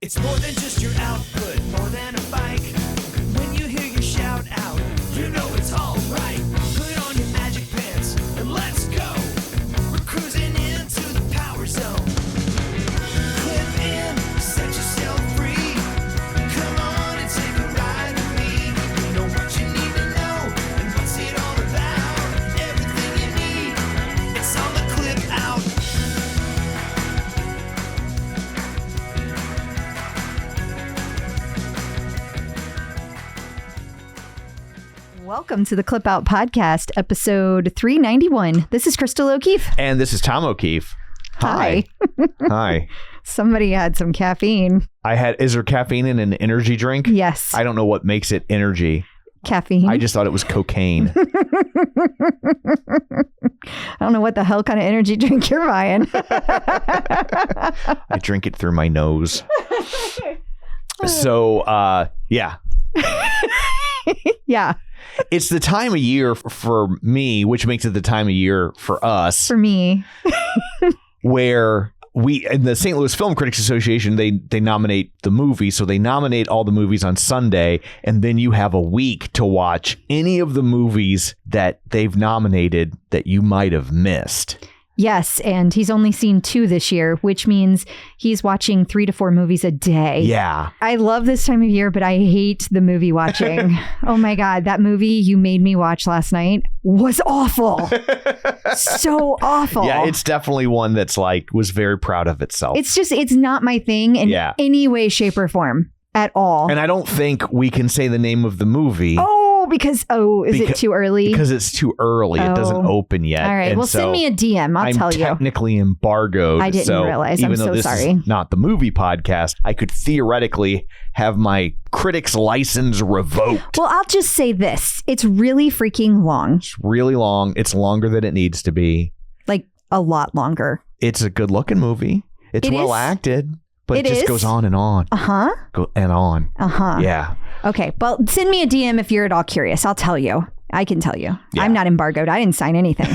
It's more than just your output, more than a bike. When you hear your shout out, you know it's all right. Put on your magic pants and let's go. We're cruising into the power zone. Clip in, set yourself free. Come on and take a ride with me. You know what you need to know and what's it all about. Everything you need, it's on the Clip Out. Welcome to the Clip Out Podcast, episode 391. This is Crystal O'Keefe. And this is Tom O'Keefe. Hi. Hi. Somebody had some caffeine. Is there caffeine in an energy drink? Yes. I don't know what makes it energy. Caffeine. I just thought it was cocaine. I don't know what the hell kind of energy drink you're buying. I drink it through my nose. So, yeah. Yeah. It's the time of year for me, which makes it the time of year for us. For me. Where in the St. Louis Film Critics Association, they nominate the movie. So they nominate all the movies on Sunday, and then you have a week to watch any of the movies that they've nominated that you might have missed. Yes, and he's only seen 2 this year, which means he's watching 3 to 4 movies a day. Yeah. I love this time of year, but I hate the movie watching. Oh my God, that movie you made me watch last night was awful. So awful. Yeah, it's definitely one that's was very proud of itself. It's not my thing in any way, shape, or form at all. And I don't think we can say the name of the movie. Is it too early? Because it's too early. It doesn't open yet. All right. And send me a DM. I'll tell you. I'm technically embargoed. I didn't realize. I'm so sorry. Even though this is not the movie podcast, I could theoretically have my critics license revoked. Well, I'll just say this. It's really freaking long. It's really long. It's longer than it needs to be. Like a lot longer. It's a good looking movie. It's well acted. But it just goes on and on. Uh-huh. And on. Uh-huh. Yeah. Okay. Well, send me a DM if you're at all curious. I'll tell you. I can tell you. Yeah. I'm not embargoed. I didn't sign anything.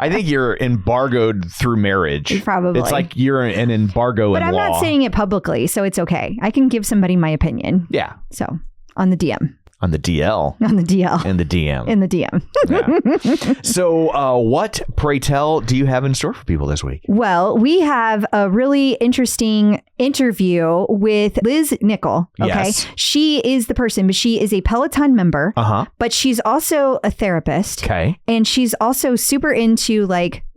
I think you're embargoed through marriage. Probably. It's like you're an embargo in law. But I'm not saying it publicly, so it's okay. I can give somebody my opinion. Yeah. So, on the DM. On the DL. On the DL. In the DM. In the DM. Yeah. So what, pray tell, do you have in store for people this week? Well, we have a really interesting interview with Liz Nikol. Okay. Yes. She is the person, but she is a Peloton member. Uh-huh. But she's also a therapist. Okay. And she's also super into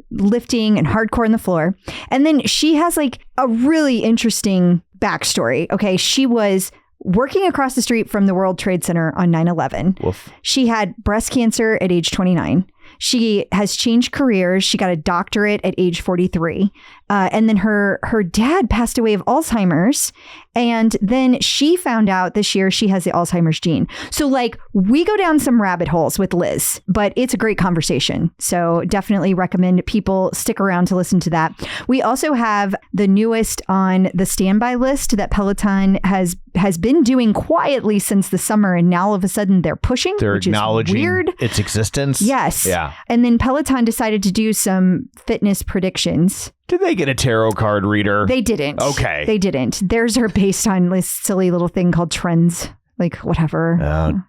lifting and hardcore on the floor. And then she has a really interesting backstory. Okay. She was working across the street from the World Trade Center on 9/11. Woof. She had breast cancer at age 29. She has changed careers. She got a doctorate at age 43. And then her dad passed away of Alzheimer's. And then she found out this year she has the Alzheimer's gene. So we go down some rabbit holes with Liz, but it's a great conversation. So definitely recommend people stick around to listen to that. We also have the newest on the standby list that Peloton has been doing quietly since the summer. And now all of a sudden they're pushing. They're which acknowledging is weird. Its existence. Yes. Yeah. And then Peloton decided to do some fitness predictions. Did they get a tarot card reader? They didn't. Okay. They didn't. Theirs are based on this silly little thing called trends. Whatever.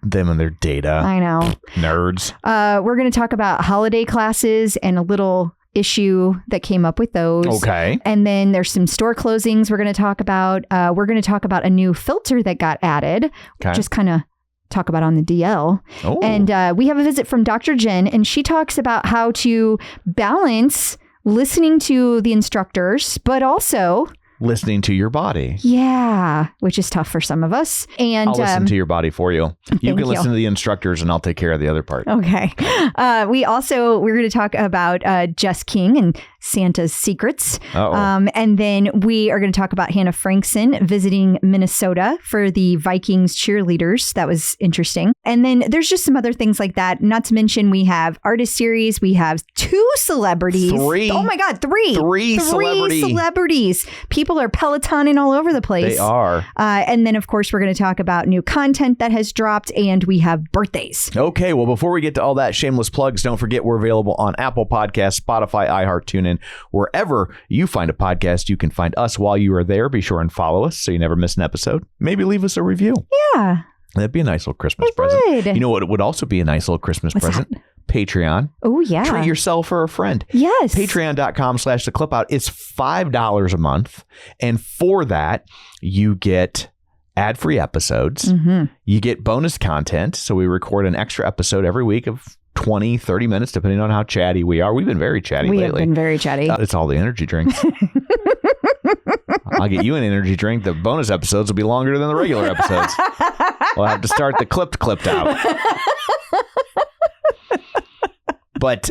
Them and their data. I know. Nerds. We're going to talk about holiday classes and a little issue that came up with those. Okay. And then there's some store closings we're going to talk about. We're going to talk about a new filter that got added. Okay. Just kind of talk about on the DL. Oh. And we have a visit from Dr. Jenn, and she talks about how to balance listening to the instructors, but also listening to your body. Yeah, which is tough for some of us. And I'll listen to your body for you. You can listen you. to the instructors and I'll take care of the other part. Okay. We're going to talk about Jess King and Santa's secrets. And then we are going to talk about Hannah Frankson visiting Minnesota for the Vikings cheerleaders. That was interesting. And then there's just some other things like that. Not to mention we have artist series. We have 2 celebrities. 3. Oh my God, 3. 3 celebrities. People People are Pelotoning all over the place. They are. And then, of course, we're going to talk about new content that has dropped, and we have birthdays. Okay, well, before we get to all that, shameless plugs, don't forget we're available on Apple Podcasts, Spotify, iHeart, TuneIn, wherever you find a podcast. You can find us while you are there. Be sure and follow us so you never miss an episode. Maybe leave us a review. Yeah. That'd be a nice little Christmas It present. would. You know what would also be a nice little Christmas What's present? that? Patreon. Oh, yeah. Treat yourself or a friend. Yes. Patreon.com/theclipout. It's $5 a month. And for that, you get ad-free episodes. Mm-hmm. You get bonus content. So we record an extra episode every week of 20, 30 minutes, depending on how chatty we are. We've been very chatty We lately. have been very chatty. It's all the energy drinks. I'll get you an energy drink. The bonus episodes will be longer than the regular episodes. We'll have to start the clipped out. But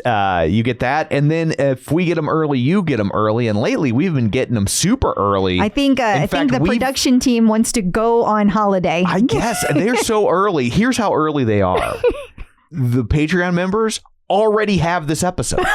you get that. And then if we get them early, you get them early. And lately, we've been getting them super early. I think the production team wants to go on holiday. I guess. And they're so early. Here's how early they are. The Patreon members already have this episode.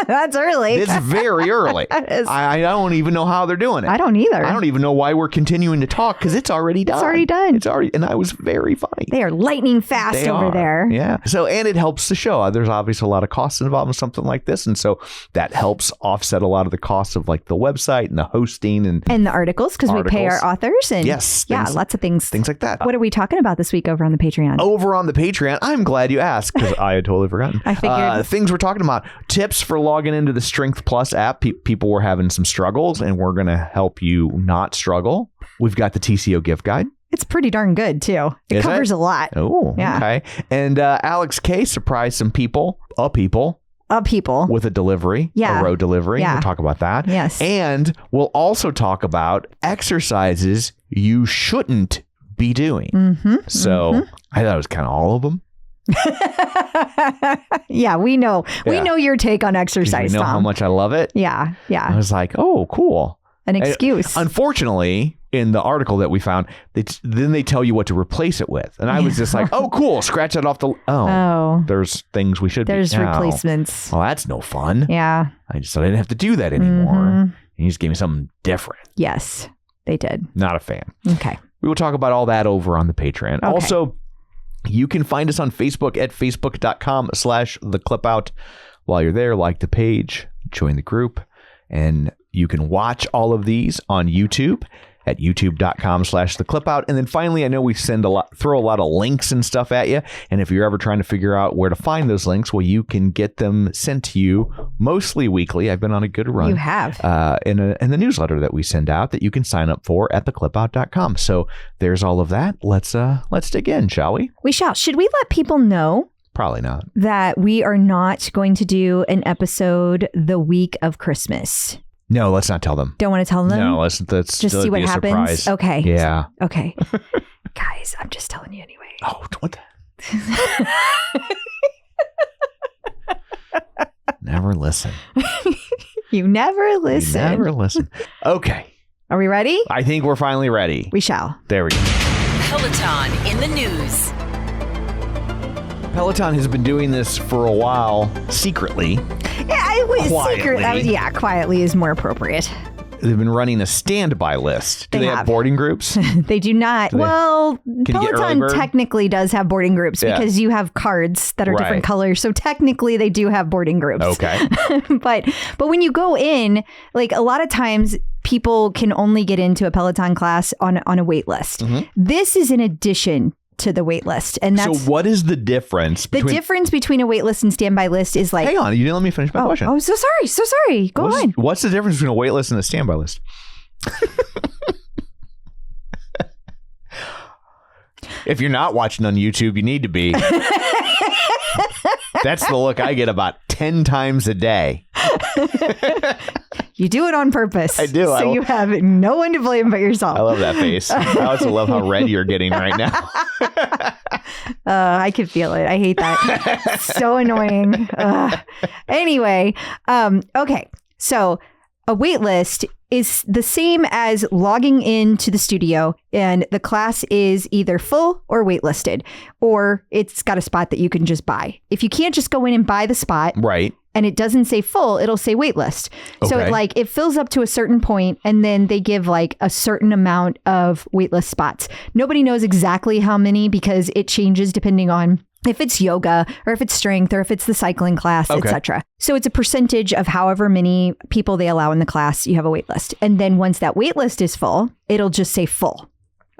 That's early. It's very early. I don't even know how they're doing it. I don't either. I don't even know why we're continuing to talk because it's already done. It's already done. It's already, and I was very funny. They are lightning fast They over are. there. Yeah. So, and it helps the show. There's obviously a lot of costs involved in something like this. And so that helps offset a lot of the costs of like the website and the hosting and the articles, because we pay our authors. And yes, lots of things. Things like that. What are we talking about this week over on the Patreon? Over on the Patreon, I'm glad you asked because I had totally forgotten. I figured. Things we're talking about, tips for logging into the Strength Plus app. People were having some struggles and we're going to help you not struggle. We've got the TCO gift guide. It's pretty darn good, too. It covers a lot. Oh, yeah. Okay. And Alex K surprised some people, with a delivery, a road delivery. Yeah. We'll talk about that. Yes. And we'll also talk about exercises you shouldn't be doing. Mm-hmm. So I thought it was kind of all of them. Yeah, we know. Yeah. We know your take on exercise, You know Tom. how much I love it? Yeah, yeah. I was like, oh, cool. An excuse. Unfortunately, in the article that we found, then they tell you what to replace it with. And I was just like, oh, cool. Scratch that off the... Oh. There's things we should There's be... replacements. Well, that's no fun. Yeah. I didn't have to do that anymore. And you just gave me something different. Yes, they did. Not a fan. Okay. We will talk about all that over on the Patreon. Okay. Also, you can find us on Facebook at facebook.com/theclipout. While you're there, like the page, join the group, and you can watch all of these on YouTube at youtube.com/theclipout. And then finally, I know we throw a lot of links and stuff at you. And if you're ever trying to figure out where to find those links, well, you can get them sent to you mostly weekly. I've been on a good run. You have. In the newsletter that we send out that you can sign up for at theclipout.com. So there's all of that. Let's dig in, shall we? We shall. Should we let people know? Probably not. That we are not going to do an episode the week of Christmas. No, let's not tell them. Don't want to tell them? No, let's just see what happens. Surprise. Okay. Yeah. Okay. Guys, I'm just telling you anyway. Oh, what the? Never listen. You never listen. You never listen. Okay. Are we ready? I think we're finally ready. We shall. There we go. Peloton in the news. Peloton has been doing this for a while, secretly. Yeah, I was quietly. secret. Quietly is more appropriate. They've been running a standby list. Do they have boarding groups? They do not. Peloton technically does have boarding groups because you have cards that are different colors. So technically they do have boarding groups. Okay. but when you go in, like a lot of times people can only get into a Peloton class on a wait list. Mm-hmm. This is in addition to the wait list. And that's so what is the difference? The difference between a wait list and standby list is like... Hang on, you didn't let me finish my question. Oh, so sorry. Go on. What's the difference between a wait list and a standby list? If you're not watching on YouTube, you need to be. That's the look I get about 10 times a day. You do it on purpose. I do. So you have no one to blame but yourself. I love that face. I also love how red you're getting right now. I can feel it. I hate that. So annoying. Anyway, okay. So a wait list is the same as logging into the studio and the class is either full or waitlisted, or it's got a spot that you can just buy. If you can't just go in and buy the spot, right, and it doesn't say full, it'll say wait list. So Okay. it fills up to a certain point, and then they give like a certain amount of wait list spots. Nobody knows exactly how many because it changes depending on if it's yoga or if it's strength or if it's the cycling class, etc. So it's a percentage of however many people they allow in the class. You have a wait list. And then once that wait list is full, it'll just say full.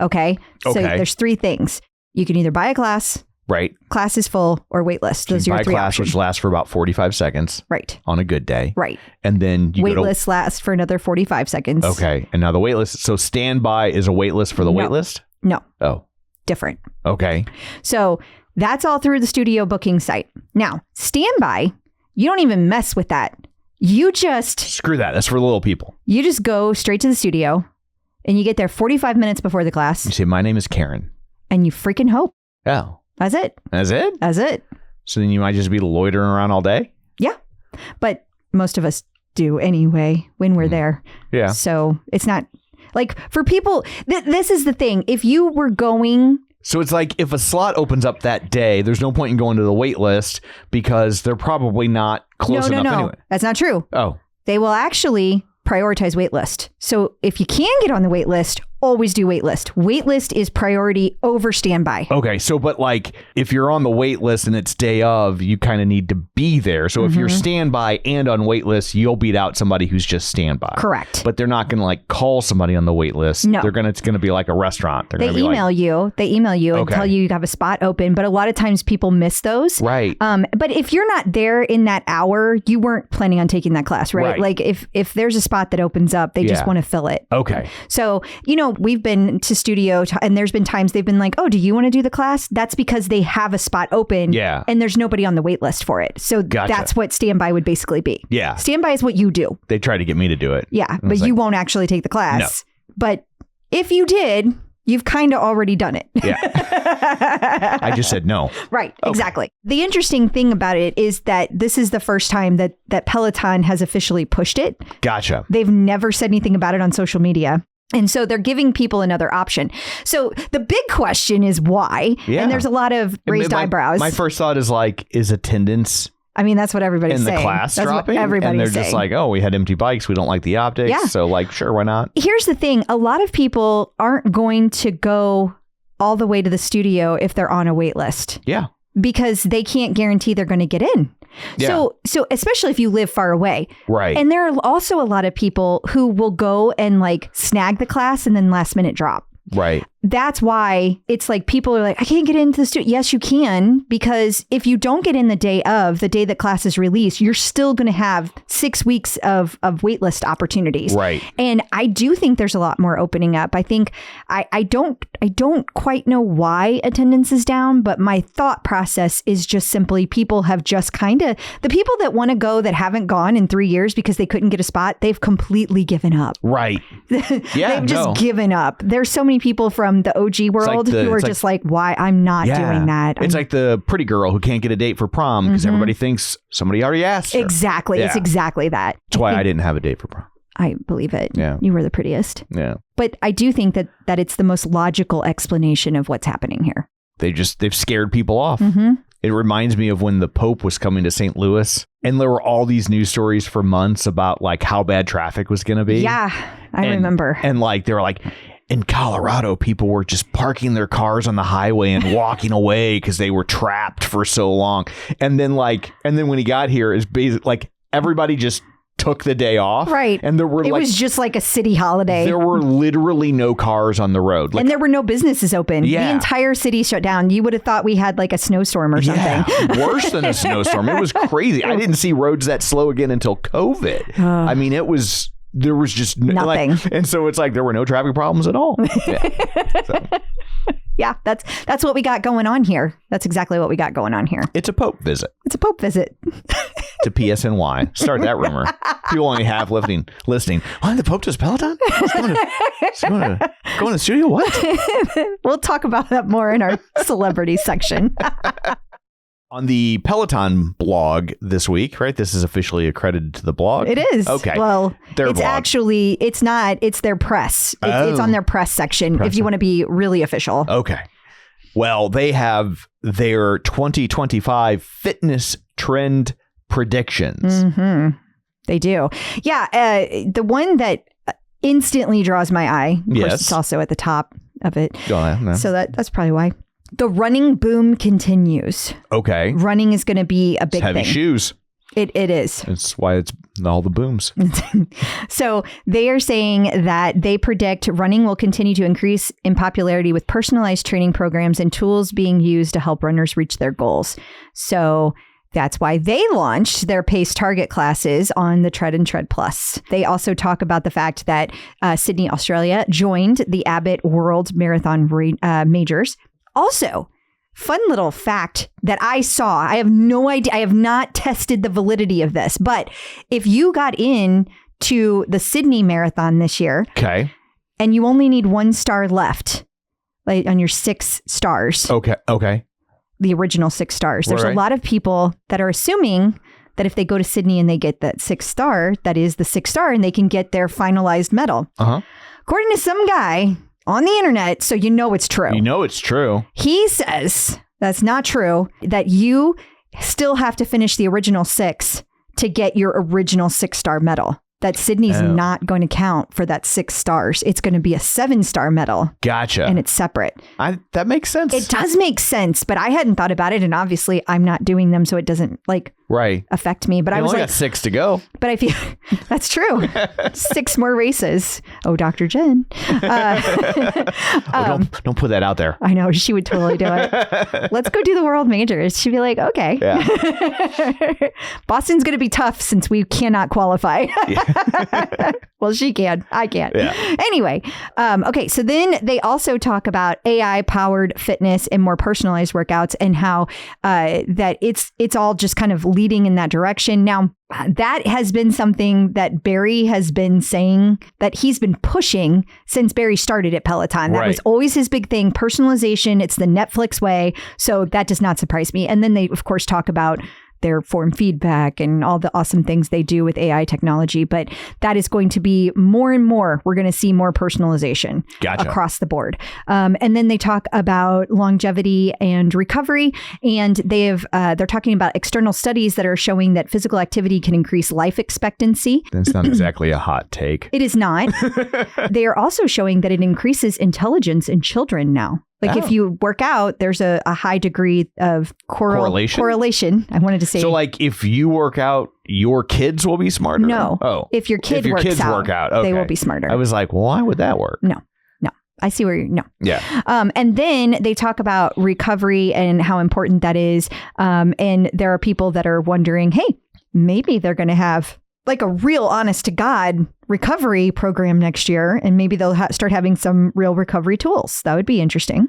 Okay. So there's 3 things. You can either buy a class, Right. class is full, or wait list. Those are your 3 class, options. which lasts for about 45 seconds. Right. On a good day. Right. And then you wait go to list lasts for another 45 seconds. Okay. And now the wait list. So standby is a wait list for the wait list? No. Oh. Different. Okay. So that's all through the studio booking site. Now, standby, you don't even mess with that. You just Screw that. That's for the little people. You just go straight to the studio and you get there 45 minutes before the You class say, my name is Karen. and you freaking hope. Oh. That's it. That's it? That's it. So then you might just be loitering around all day? Yeah. But most of us do anyway when we're there. Yeah. So it's not like for people, this is the thing. If you were going... So it's like if a slot opens up that day, there's no point in going to the wait list because they're probably not close enough anyway. That's not true. Oh. They will actually prioritize wait list. So if you can get on the wait list, always do wait list. Wait list is priority over standby. Okay. So, but like if you're on the wait list and it's day of, you kind of need to be there. So if you're standby and on wait list, you'll beat out somebody who's just standby. Correct. But they're not going to like call somebody on the wait list. No. It's going to be like a restaurant. They're They going to be email you. They email you and Okay. tell you have a spot open. But a lot of times people miss those. Right. But if you're not there in that hour, you weren't planning on taking that class, right? Right. Like if there's a spot that opens up, they just Yeah. want to fill it. Okay. So, we've been to studio and there's been times they've been like, oh, do you want to do the class? That's because they have a spot open. Yeah. And there's nobody on the wait list for it. So Gotcha. that's what standby would basically be. Yeah. Standby is what you do. They tried to get me to do it. Yeah. I But was you like, won't actually take the class. No. But if you did, you've kind of already done it. Yeah. I just said no. Right. Okay. Exactly. The interesting thing about it is that this is the first time that Peloton has officially pushed it. Gotcha. They've never said anything about it on social media. And so they're giving people another option. So the big question is why? Yeah. And there's a lot of raised eyebrows. My first thought is like, is attendance I mean, that's what everybody's in saying. the class that's dropping? What everybody's and they're saying. just like, oh, we had empty bikes. We don't like the optics. Yeah. So like, sure, why not? Here's the thing. A lot of people aren't going to go all the way to the studio if they're on a wait list. Yeah. Because they can't guarantee they're going to get in. Yeah. So especially if you live far away. Right. And there are also a lot of people who will go and like snag the class and then last minute drop. Right. That's why it's like people are like, I can't get into the studio. Yes, you can, because if you don't get in the day that class is released, you're still going to have 6 weeks of waitlist opportunities. Right. And I do think there's a lot more opening up. I think I don't quite know why attendance is down, but my thought process is just simply people have just the people that want to go that haven't gone in 3 years because they couldn't get a spot, they've completely given up. Right. Yeah. They've just given up. There's so many people from the OG world who are just like, why? I'm not doing that. It's like the pretty girl who can't get a date for prom because everybody thinks somebody already asked her. Exactly. Yeah. It's exactly that. That's why I didn't have a date for prom. I believe it. Yeah. You were the prettiest. Yeah. But I do think that it's the most logical explanation of what's happening here. They've scared people off. Mm-hmm. It reminds me of when the Pope was coming to St. Louis and there were all these news stories for months about like how bad traffic was going to be. Yeah, I remember. And like, they were like, in Colorado, people were just parking their cars on the highway and walking away because they were trapped for so long. And then when he got here, is basically like everybody just took the day off. Right. And it was just like a city holiday. There were literally no cars on the road. And there were no businesses open. Yeah. The entire city shut down. You would have thought we had like a snowstorm or something. Yeah, worse than a snowstorm. It was crazy. I didn't see roads that slow again until COVID. I mean, there was just nothing. And so it's like there were no traffic problems at all. Yeah. So. Yeah, that's what we got going on here. That's exactly what we got going on here. It's a Pope visit. It's a Pope visit. To PSNY. Start that rumor. People only have listening. Why the Pope does Peloton? He's going to the studio? What? We'll talk about that more in our celebrity section. On the Peloton blog this week, right? This is officially accredited to the blog. It is. Okay. Well, their it's blog. Actually, it's not. It's their press. It's on their press section if you want to be really official. Okay. Well, they have their 2025 fitness trend predictions. They do. Yeah. The one that instantly draws my eye. Of course, it's also at the top of it. So that's probably why. The running boom continues. Okay. Running is going to be a big heavy thing. shoes. It is. That's why it's all the booms. So they are saying that they predict running will continue to increase in popularity with personalized training programs and tools being used to help runners reach their goals. So that's why they launched their pace target classes on the Tread and Tread Plus. They also talk about the fact that Sydney, Australia joined the Abbott World Marathon Majors. Also, fun little fact that I saw, I have no idea, I have not tested the validity of this, but if you got in to the Sydney Marathon this year, okay, and you only need 1 star left, like on your 6 stars. Okay. The original 6 stars. There's a lot of people that are assuming that if they go to Sydney and they get that 6 star, that is the 6 star, and they can get their finalized medal. According to some guy on the internet, so you know it's true. You know it's true. He says that's not true, that you still have to finish the original 6 to get your original 6-star medal. That Sydney's not going to count for that 6 stars. It's going to be a 7-star medal. Gotcha. And it's separate. That makes sense. It does make sense, but I hadn't thought about it. And obviously I'm not doing them, so it doesn't affect me. But I was only like, got 6 to go. But I feel that's true. 6 more races. Oh, Dr. Jenn. Don't put that out there. I know she would totally do it. Let's go do the world majors. She'd be like, okay. Yeah. Boston's going to be tough since we cannot qualify. Well, she can. I can't. Yeah. Anyway. Okay. So then they also talk about AI powered fitness and more personalized workouts and how that it's all just kind of leading in that direction. Now, that has been something that Barry has been saying that he's been pushing since Barry started at Peloton. That was always his big thing. Personalization. It's the Netflix way. So that does not surprise me. And then they, of course, talk about their form feedback and all the awesome things they do with AI technology. But that is going to be more and more. We're going to see more personalization across the board. And then they talk about longevity and recovery. And they're talking about external studies that are showing that physical activity can increase life expectancy. That's not exactly a hot take. It is not. They are also showing that it increases intelligence in children now. Like if you work out, there's a high degree of correlation. I wanted to say. So like if you work out, your kids will be smarter? No. Oh. If your kids work out, okay. They will be smarter. I was like, well, why would that work? No. I see where you're, no. Yeah. And then they talk about recovery and how important that is. And there are people that are wondering, hey, maybe they're going to have like a real honest to God recovery program next year. And maybe they'll start having some real recovery tools. That would be interesting.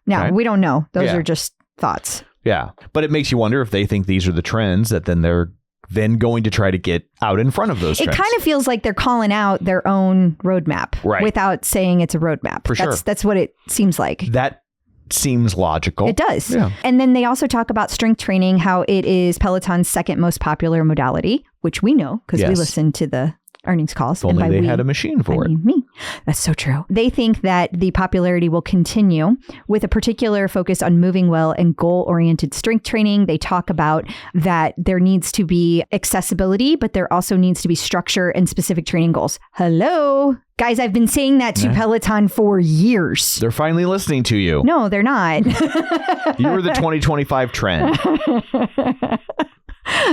Now, we don't know. Those are just thoughts. Yeah. But it makes you wonder if they think these are the trends that then they're then going to try to get out in front of those trends. It kind of feels like they're calling out their own roadmap without saying it's a roadmap. For sure. That's what it seems like. That seems logical. It does. Yeah. And then they also talk about strength training, how it is Peloton's second most popular modality, which we know because we listen to the earnings calls. If only they had a machine for it. Me. That's so true. They think that the popularity will continue with a particular focus on moving well and goal-oriented strength training. They talk about that there needs to be accessibility, but there also needs to be structure and specific training goals. Hello? Guys, I've been saying that to Peloton for years. They're finally listening to you. No, they're not. You were the 2025 trend.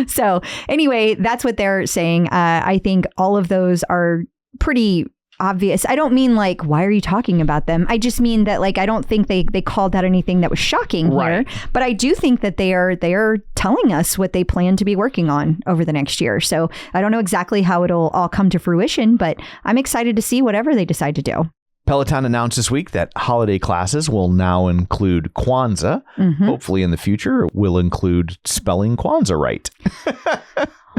So anyway, that's what they're saying. I think all of those are pretty obvious. I don't mean like, why are you talking about them? I just mean that like, I don't think they called out anything that was shocking here, but I do think that they are telling us what they plan to be working on over the next year. So I don't know exactly how it'll all come to fruition, but I'm excited to see whatever they decide to do. Peloton announced this week that holiday classes will now include Kwanzaa. Mm-hmm. Hopefully in the future, will include spelling Kwanzaa right.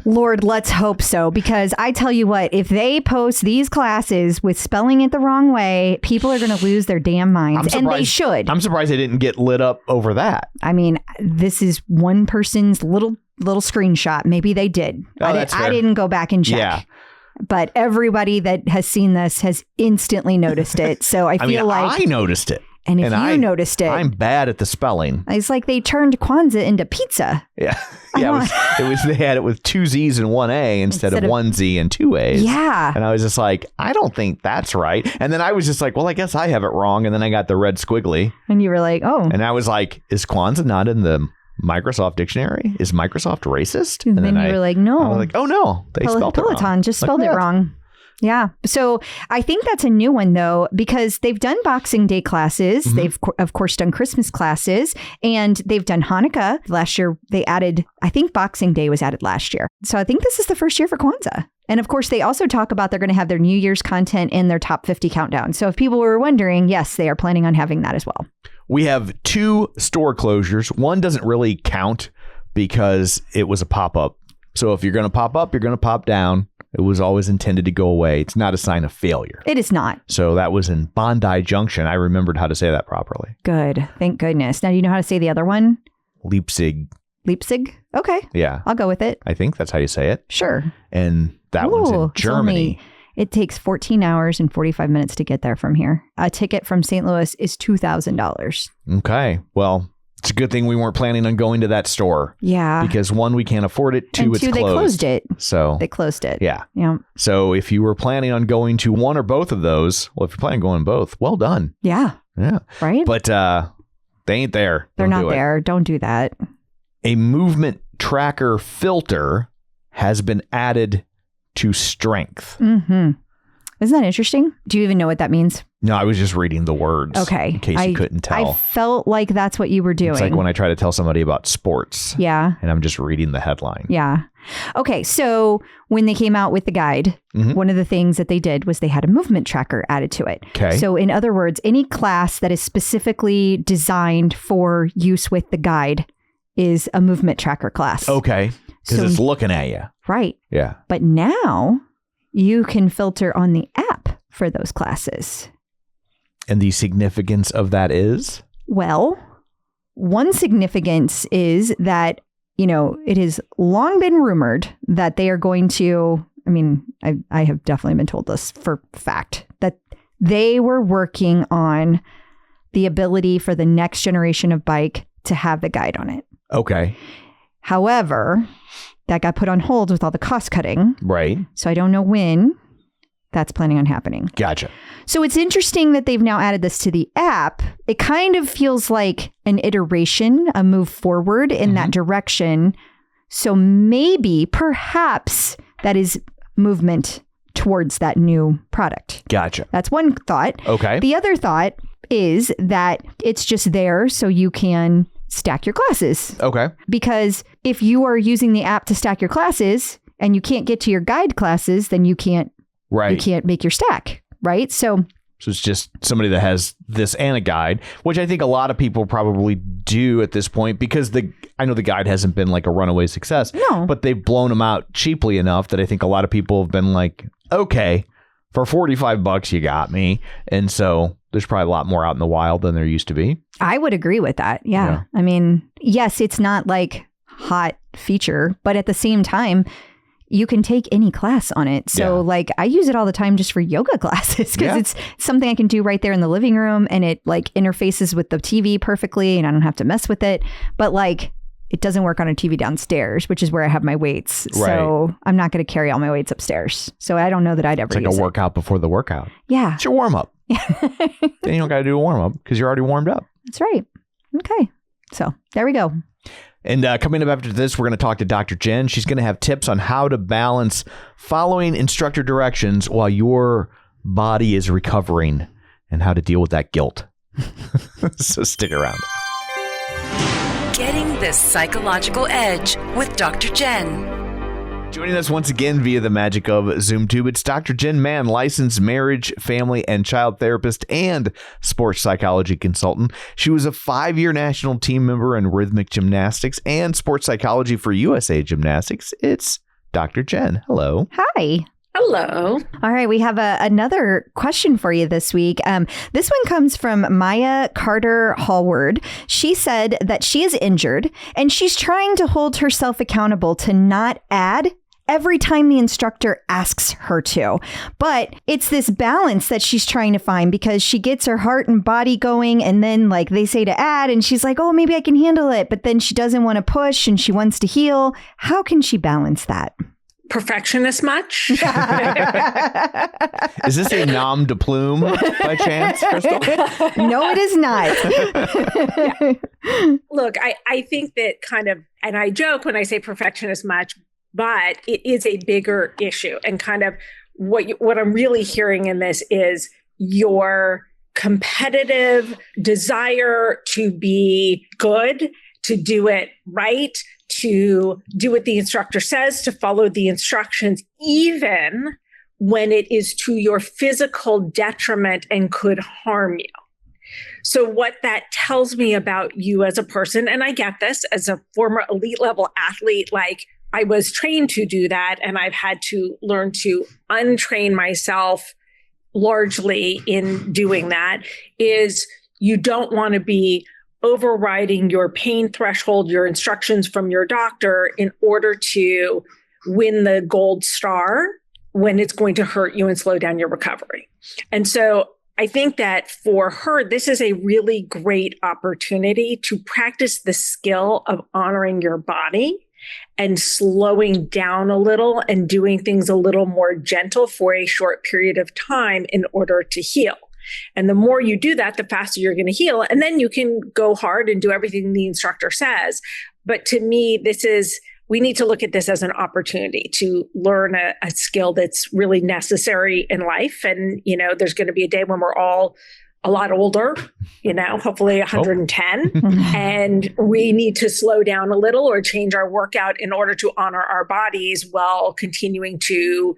Lord, let's hope so. Because I tell you what, if they post these classes with spelling it the wrong way, people are going to lose their damn minds. And they should. I'm surprised they didn't get lit up over that. I mean, this is one person's little screenshot. Maybe they did. I didn't go back and check. Yeah. But everybody that has seen this has instantly noticed it. So I feel like I noticed it. And if you noticed it, I'm bad at the spelling. It's like they turned Kwanzaa into pizza. Yeah. Yeah. It was they had it with 2 Z's and 1 A instead of 1 Z and 2 A's. Yeah. And I was just like, I don't think that's right. And then I was just like, well, I guess I have it wrong. And then I got the red squiggly. And you were like, oh. And I was like, is Kwanzaa not in the Microsoft dictionary? Is Microsoft racist? And then you were like, no. I was like, oh no, they spelled it wrong. Peloton just spelled it wrong. Yeah. So I think that's a new one, though, because they've done Boxing Day classes. Mm-hmm. They've, of course, done Christmas classes, and they've done Hanukkah. Last year, they added, I think Boxing Day was added last year. So I think this is the first year for Kwanzaa. And of course, they also talk about they're going to have their New Year's content in their top 50 countdown. So if people were wondering, yes, they are planning on having that as well. We have 2 store closures. One doesn't really count because it was a pop-up. So if you're going to pop up, you're going to pop down. It was always intended to go away. It's not a sign of failure. It is not. So that was in Bondi Junction. I remembered how to say that properly. Good. Thank goodness. Now, do you know how to say the other one? Leipzig. Leipzig? Okay. Yeah. I'll go with it. I think that's how you say it. Sure. And that one's in Germany. It takes 14 hours and 45 minutes to get there from here. A ticket from St. Louis is $2,000. Okay. Well, it's a good thing we weren't planning on going to that store. Yeah. Because 1, we can't afford it. 2, and it's 2, closed. They closed it. So they closed it. Yeah. Yeah. So if you were planning on going to one or both of those, well, if you're planning on going both, well done. Yeah. Yeah. Right. But they ain't there. They're not there. Don't do that. A movement tracker filter has been added to Strength. Mm-hmm. Isn't that interesting? Do you even know what that means? No, I was just reading the words. Okay. In case you couldn't tell. I felt like that's what you were doing. It's like when I try to tell somebody about sports. Yeah. And I'm just reading the headline. Yeah. Okay. So when they came out with the guide, one of the things that they did was they had a movement tracker added to it. Okay. So in other words, any class that is specifically designed for use with the guide is a movement tracker class. Okay. Because it's looking at you. Right. Yeah. But now you can filter on the app for those classes. And the significance of that is? Well, one significance is that, you know, it has long been rumored that they are going to, I mean, I have definitely been told this for fact, that they were working on the ability for the next generation of bike to have the guide on it. Okay. However, that got put on hold with all the cost cutting. Right. So I don't know when that's planning on happening. Gotcha. So it's interesting that they've now added this to the app. It kind of feels like an iteration, a move forward in that direction. So maybe, perhaps, that is movement towards that new product. Gotcha. That's one thought. Okay. The other thought is that it's just there so you can stack your classes. Okay. Because if you are using the app to stack your classes and you can't get to your guide classes, then you can't make your stack, right? So it's just somebody that has this and a guide, which I think a lot of people probably do at this point because I know the guide hasn't been like a runaway success, but they've blown them out cheaply enough that I think a lot of people have been like, okay, for $45 you got me. And so there's probably a lot more out in the wild than there used to be. I would agree with that. Yeah. I mean, yes, it's not like hot feature, but at the same time, you can take any class on it. So like I use it all the time just for yoga classes because it's something I can do right there in the living room and it like interfaces with the TV perfectly and I don't have to mess with it. But like it doesn't work on a TV downstairs, which is where I have my weights. Right. So I'm not going to carry all my weights upstairs. So I don't know that I'd ever use it. It's like a workout before the workout. Yeah. It's your warm up. Then you don't got to do a warm up because you're already warmed up. That's right. Okay. So there we go. And coming up after this, we're going to talk to Dr. Jenn. She's going to have tips on how to balance following instructor directions while your body is recovering and how to deal with that guilt. So stick around. Getting the psychological edge with Dr. Jenn. Joining us once again via the magic of ZoomTube, it's Dr. Jenn Mann, licensed marriage, family, and child therapist and sports psychology consultant. She was a 5-year national team member in rhythmic gymnastics and sports psychology for USA Gymnastics. It's Dr. Jenn. Hello. Hi. Hello. All right. We have another question for you this week. This one comes from Maya Carter Hallward. She said that she is injured and she's trying to hold herself accountable to not add every time the instructor asks her to. But it's this balance that she's trying to find because she gets her heart and body going and then like they say to add and she's like, oh, maybe I can handle it. But then she doesn't want to push and she wants to heal. How can she balance that? Perfectionist much? Is this a nom de plume by chance, Crystal? No, it is not. Look, I think that kind of, and I joke when I say perfectionist much, but it is a bigger issue. And kind of what I'm really hearing in this is your competitive desire to be good, to do it right, to do what the instructor says, to follow the instructions, even when it is to your physical detriment and could harm you. So what that tells me about you as a person, and I get this as a former elite level athlete, like I was trained to do that, and I've had to learn to untrain myself largely in doing that, is you don't want to be overriding your pain threshold, your instructions from your doctor in order to win the gold star when it's going to hurt you and slow down your recovery. And so I think that for her, this is a really great opportunity to practice the skill of honoring your body and slowing down a little and doing things a little more gentle for a short period of time in order to heal. And the more you do that, the faster you're going to heal. And then you can go hard and do everything the instructor says. But to me, we need to look at this as an opportunity to learn a skill that's really necessary in life. And, there's going to be a day when we're all a lot older, hopefully 110. And we need to slow down a little or change our workout in order to honor our bodies while continuing to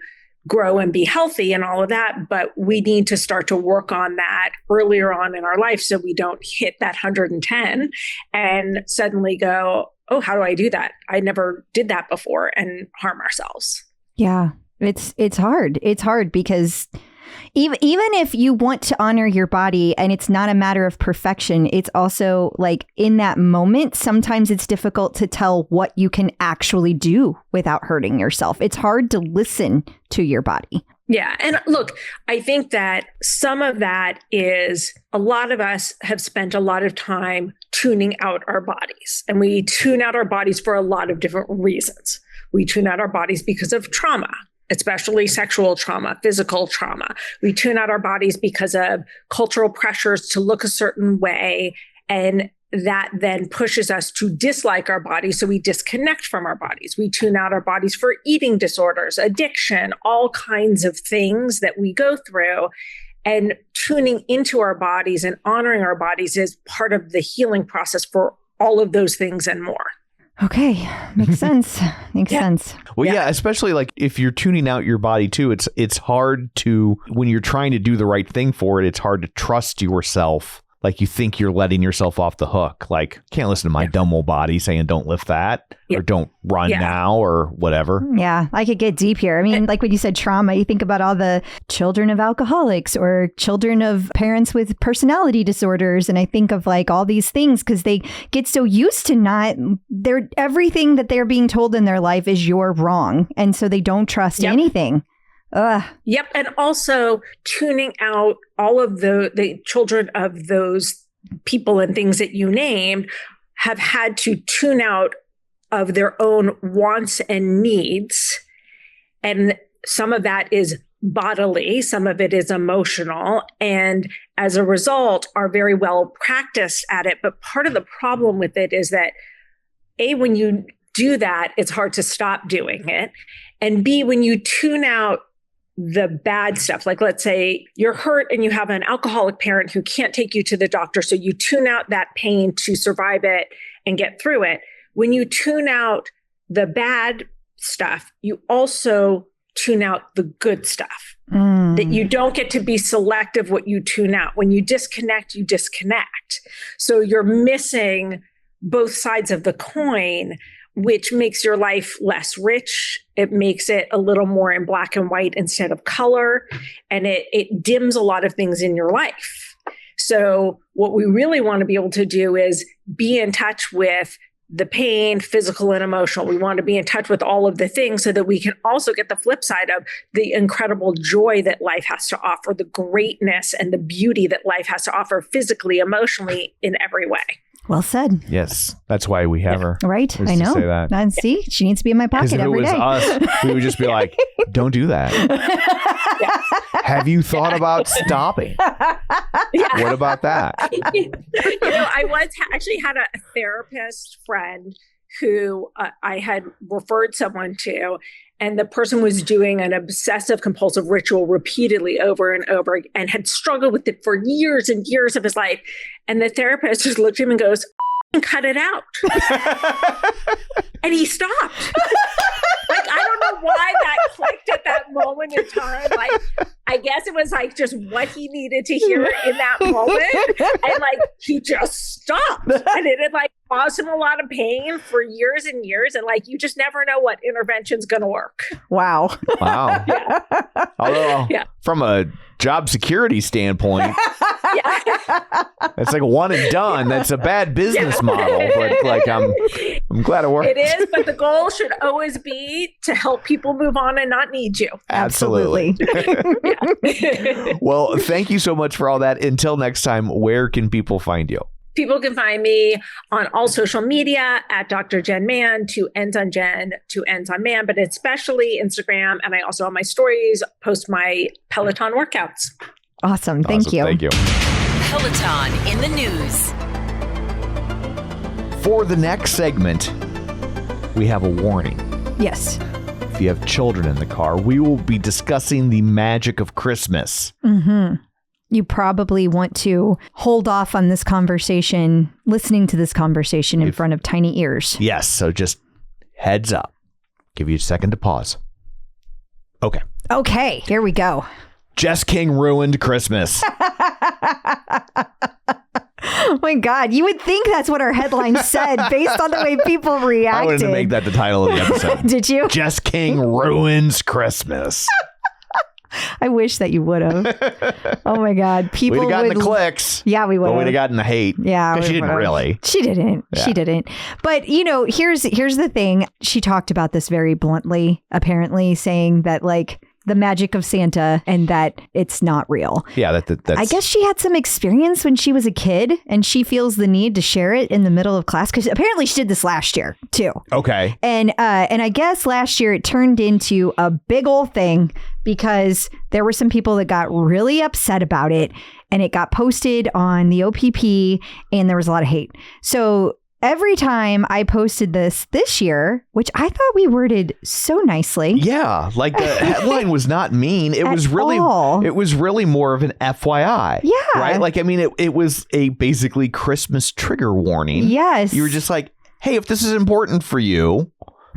grow and be healthy and all of that. But we need to start to work on that earlier on in our life so we don't hit that 110 and suddenly go, oh, how do I do that? I never did that before, and harm ourselves. Yeah, it's hard. It's hard because even if you want to honor your body and it's not a matter of perfection, it's also like in that moment, sometimes it's difficult to tell what you can actually do without hurting yourself. It's hard to listen to your body. Yeah. And look, I think that some of that is a lot of us have spent a lot of time tuning out our bodies, and we tune out our bodies for a lot of different reasons. We tune out our bodies because of trauma, especially sexual trauma, physical trauma. We tune out our bodies because of cultural pressures to look a certain way. And that then pushes us to dislike our bodies. So we disconnect from our bodies. We tune out our bodies for eating disorders, addiction, all kinds of things that we go through. And tuning into our bodies and honoring our bodies is part of the healing process for all of those things and more. Okay. Makes sense. Makes sense. Well, yeah, especially like if you're tuning out your body too, it's hard to, when you're trying to do the right thing for it, it's hard to trust yourself. Like you think you're letting yourself off the hook. Like, can't listen to my dumb old body saying don't lift that or don't run now or whatever. Yeah, I could get deep here. I mean, like when you said trauma, you think about all the children of alcoholics or children of parents with personality disorders. And I think of like all these things because they get so used to everything that they're being told in their life is you're wrong. And so they don't trust anything. Ugh. Yep. And also tuning out all of the children of those people and things that you named have had to tune out of their own wants and needs. And some of that is bodily, some of it is emotional. And as a result, are very well practiced at it. But part of the problem with it is that A, when you do that, it's hard to stop doing it. And B, when you tune out the bad stuff, like let's say you're hurt and you have an alcoholic parent who can't take you to the doctor. So you tune out that pain to survive it and get through it. When you tune out the bad stuff, you also tune out the good stuff. That you don't get to be selective what you tune out. When you disconnect, you disconnect. So you're missing both sides of the coin, which makes your life less rich. It makes it a little more in black and white instead of color. And it dims a lot of things in your life. So what we really want to be able to do is be in touch with the pain, physical and emotional. We want to be in touch with all of the things so that we can also get the flip side of the incredible joy that life has to offer, the greatness and the beauty that life has to offer physically, emotionally, in every way. Well said. Yes, that's why we have her. Right, Is I to know. say that. And see, she needs to be in my Because pocket if it every was day. us, we would just be like, don't do that. Have you thought about stopping? Yeah. What about that? I once actually had a therapist friend who I had referred someone to, and the person was doing an obsessive compulsive ritual repeatedly over and over and had struggled with it for years and years of his life. And the therapist just looked at him and goes, cut it out. And he stopped. Like, I don't know why that clicked at that moment in time. Like, I guess it was like just what he needed to hear in that moment. And like, he just stopped. And it had like caused him a lot of pain for years and years. And like, you just never know what intervention's going to work. Wow. Wow. Yeah. Although, from a job security standpoint, it's like one and done. That's a bad business model, but like I'm glad it worked. It is, but the goal should always be to help people move on and not need you. Absolutely. Yeah. Well, thank you so much for all that. Until next time, where can people find you? People can find me on all social media at Dr. Jenn Man, 2 N's on Jen, 2 N's on Man, but especially Instagram. And I also on my stories post my Peloton workouts. Awesome. Thank you. Thank you. Peloton in the news. For the next segment, we have a warning. Yes. If you have children in the car, we will be discussing the magic of Christmas. Mm-hmm. You probably want to hold off on this conversation, listening to this conversation in front of tiny ears. Yes. So just heads up. Give you a second to pause. Okay. Okay. Here we go. Jess King ruined Christmas. Oh my God. You would think that's what our headline said based on the way people reacted. I wanted to make that the title of the episode. Did you? Jess King ruins Christmas. I wish that you would have. Oh my God. People We'd have gotten would the clicks. Yeah, we would But have. we'd have gotten the hate. Yeah. Because she we didn't would've. really. She didn't. Yeah. She didn't. But, you know, here's the thing. She talked about this very bluntly, apparently, saying that, like, the magic of Santa and that it's not real. Yeah, that's... I guess she had some experience when she was a kid and she feels the need to share it in the middle of class because apparently she did this last year too. Okay. And I guess last year it turned into a big old thing because there were some people that got really upset about it and it got posted on the OPP and there was a lot of hate. So every time I posted this year, which I thought we worded so nicely. Yeah, like the headline was not mean. It was really all. It was really more of an FYI. Yeah. Right? Like, I mean, it was a basically Christmas trigger warning. Yes. You were just like, hey, if this is important for you,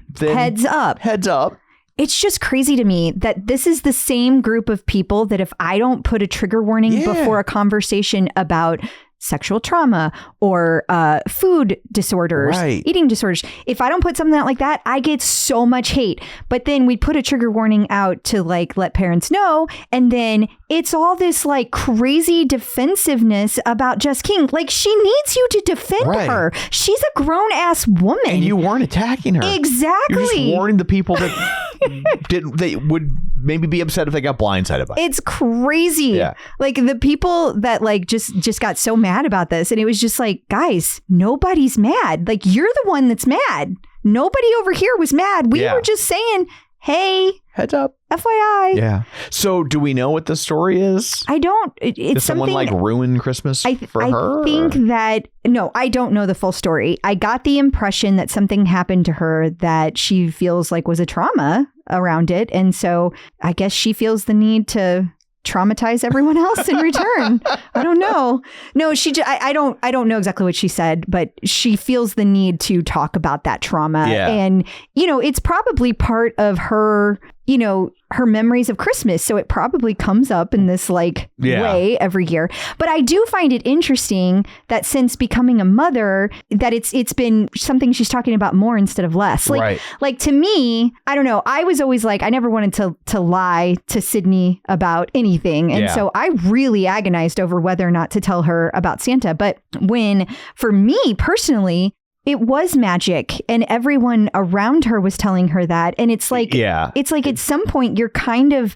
then Heads up. Heads up. It's just crazy to me that this is the same group of people that if I don't put a trigger warning before a conversation about sexual trauma or food disorders, eating disorders. If I don't put something out like that, I get so much hate. But then we put a trigger warning out to like let parents know. And then it's all this like crazy defensiveness about Jess King. Like she needs you to defend her. She's a grown ass woman. And you weren't attacking her. Exactly. You're just warning the people that they would maybe be upset if they got blindsided by it. It's crazy. Yeah. Like the people that like just got so mad about this. And it was just like, guys, nobody's mad. Like you're the one that's mad. Nobody over here was mad. We were just saying, hey, heads up. FYI. Yeah. So do we know what the story is? I don't. It's Did someone like ruin Christmas for her? I think that, no, I don't know the full story. I got the impression that something happened to her that she feels like was a trauma around it. And so I guess she feels the need to traumatize everyone else in return. I don't know. No, I don't know exactly what she said, but she feels the need to talk about that trauma. Yeah. And, you know, it's probably part of her, you know, her memories of Christmas. So it probably comes up in this like way every year. But I do find it interesting that since becoming a mother, that it's been something she's talking about more instead of less. Like, like to me, I don't know. I was always like, I never wanted to lie to Sydney about anything. And so I really agonized over whether or not to tell her about Santa. But when, for me personally, it was magic, and everyone around her was telling her that. And it's like, it's like at some point you're kind of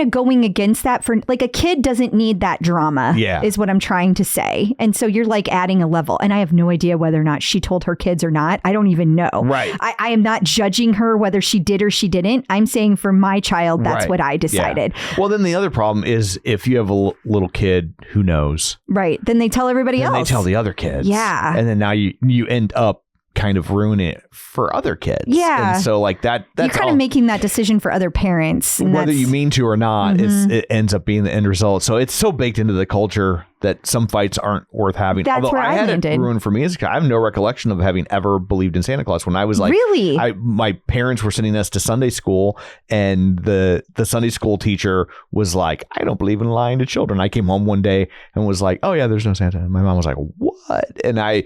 going against that for like a kid doesn't need that drama is what I'm trying to say. And so you're like adding a level, and I have no idea whether or not she told her kids or not. I don't even know. Right. I am not judging her whether she did or she didn't. I'm saying for my child, that's what I decided. Yeah. Well, then the other problem is if you have a little kid who knows. Right. Then they tell everybody else. They tell the other kids. Yeah. And then now you end up kind of ruin it for other kids. Yeah. And so like that's you're kind of making that decision for other parents. Whether you mean to or not, it ends up being the end result. So it's so baked into the culture that some fights aren't worth having. That's Although where I had landed. It ruined for me as a kid. I have no recollection of having ever believed in Santa Claus. When I was like, really? My parents were sending us to Sunday school, and the Sunday school teacher was like, I don't believe in lying to children. I came home one day and was like, oh yeah, there's no Santa. And my mom was like, what? And I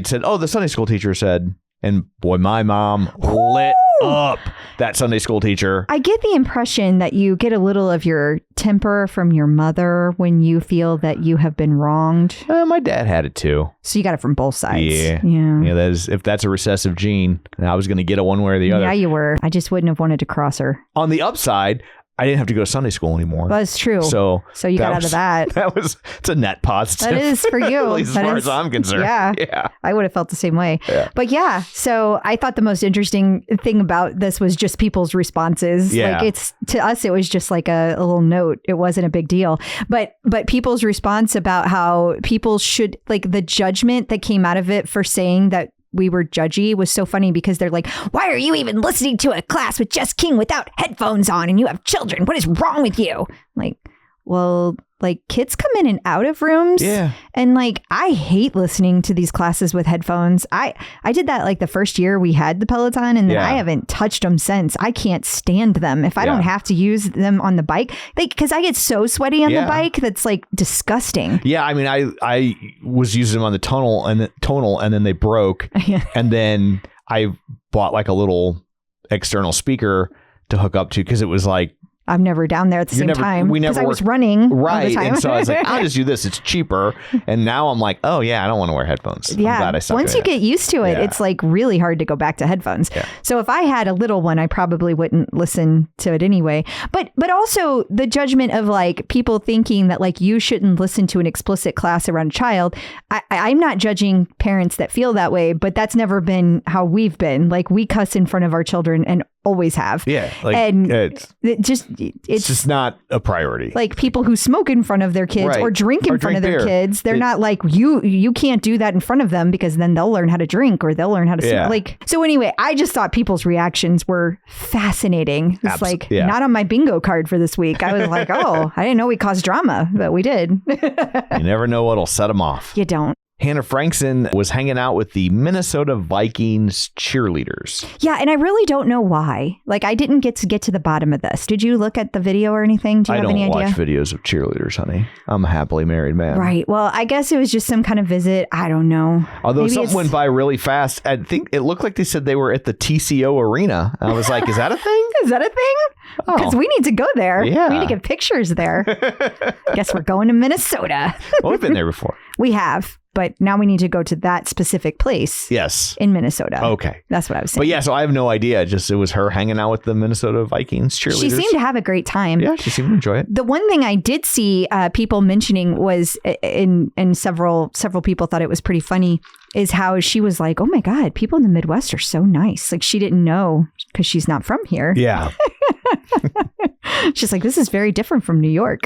said, oh, the Sunday school teacher said. And boy, my mom lit up that Sunday school teacher. I get the impression that you get a little of your temper from your mother when you feel that you have been wronged. My dad had it too. So you got it from both sides. Yeah. That is, if that's a recessive gene, I was going to get it one way or the other. Yeah, you were. I just wouldn't have wanted to cross her. On the upside, I didn't have to go to Sunday school anymore. That's true. So you got out of that. It's a net positive. That is for you. At least as far as I'm concerned. Yeah. I would have felt the same way. Yeah. But so I thought the most interesting thing about this was just people's responses. Yeah. Like to us, it was just like a little note. It wasn't a big deal. But people's response about how people should, like the judgment that came out of it for saying that we were judgy was so funny, because they're like, why are you even listening to a class with Jess King without headphones on and you have children? What is wrong with you? Like, well, like kids come in and out of rooms. Yeah. And like, I hate listening to these classes with headphones. I did that like the first year we had the Peloton, and then I haven't touched them since. I can't stand them. If I don't have to use them on the bike, because I get so sweaty on the bike, that's like disgusting. Yeah. I mean, I was using them on the tonal and then they broke. And then I bought like a little external speaker to hook up to, because it was like, I'm never down there at the same time because I was running right all the time. And so I was like, I'll just do this, it's cheaper. And now I'm like, oh yeah, I don't want to wear headphones. I'm glad I stopped once you get used to it, it's like really hard to go back to headphones. So if I had a little one, I probably wouldn't listen to it anyway. But also the judgment of like people thinking that like you shouldn't listen to an explicit class around a child. I'm not judging parents that feel that way, but that's never been how we've been. Like we cuss in front of our children and always have. Yeah. Like, and it's just not a priority. Like people who smoke in front of their kids or drink in front of their kids, they're not like, you can't do that in front of them, because then they'll learn how to drink or they'll learn how to smoke. Like, so anyway, I just thought people's reactions were fascinating. It's like not on my bingo card for this week. I was like, oh, I didn't know we caused drama, but we did. You never know what'll set them off. You don't. Hannah Frankson was hanging out with the Minnesota Vikings cheerleaders. Yeah, and I really don't know why. Like, I didn't get to the bottom of this. Did you look at the video or anything? Do you have any idea? I don't watch videos of cheerleaders, honey. I'm a happily married man. Right. Well, I guess it was just some kind of visit. I don't know. Although something went by really fast. I think it looked like they said they were at the TCO Arena. I was like, is that a thing? Is that a thing? Because we need to go there. Yeah. We need to get pictures there. Guess we're going to Minnesota. Well, we've been there before. We have. But now we need to go to that specific place. Yes. In Minnesota. Okay. That's what I was saying. But yeah, so I have no idea. Just it was her hanging out with the Minnesota Vikings cheerleaders. She seemed to have a great time. Yeah, she seemed to enjoy it. The one thing I did see people mentioning was, and several people thought it was pretty funny, is how she was like, oh my God, people in the Midwest are so nice. Like she didn't know because she's not from here. Yeah. She's like, this is very different from New York.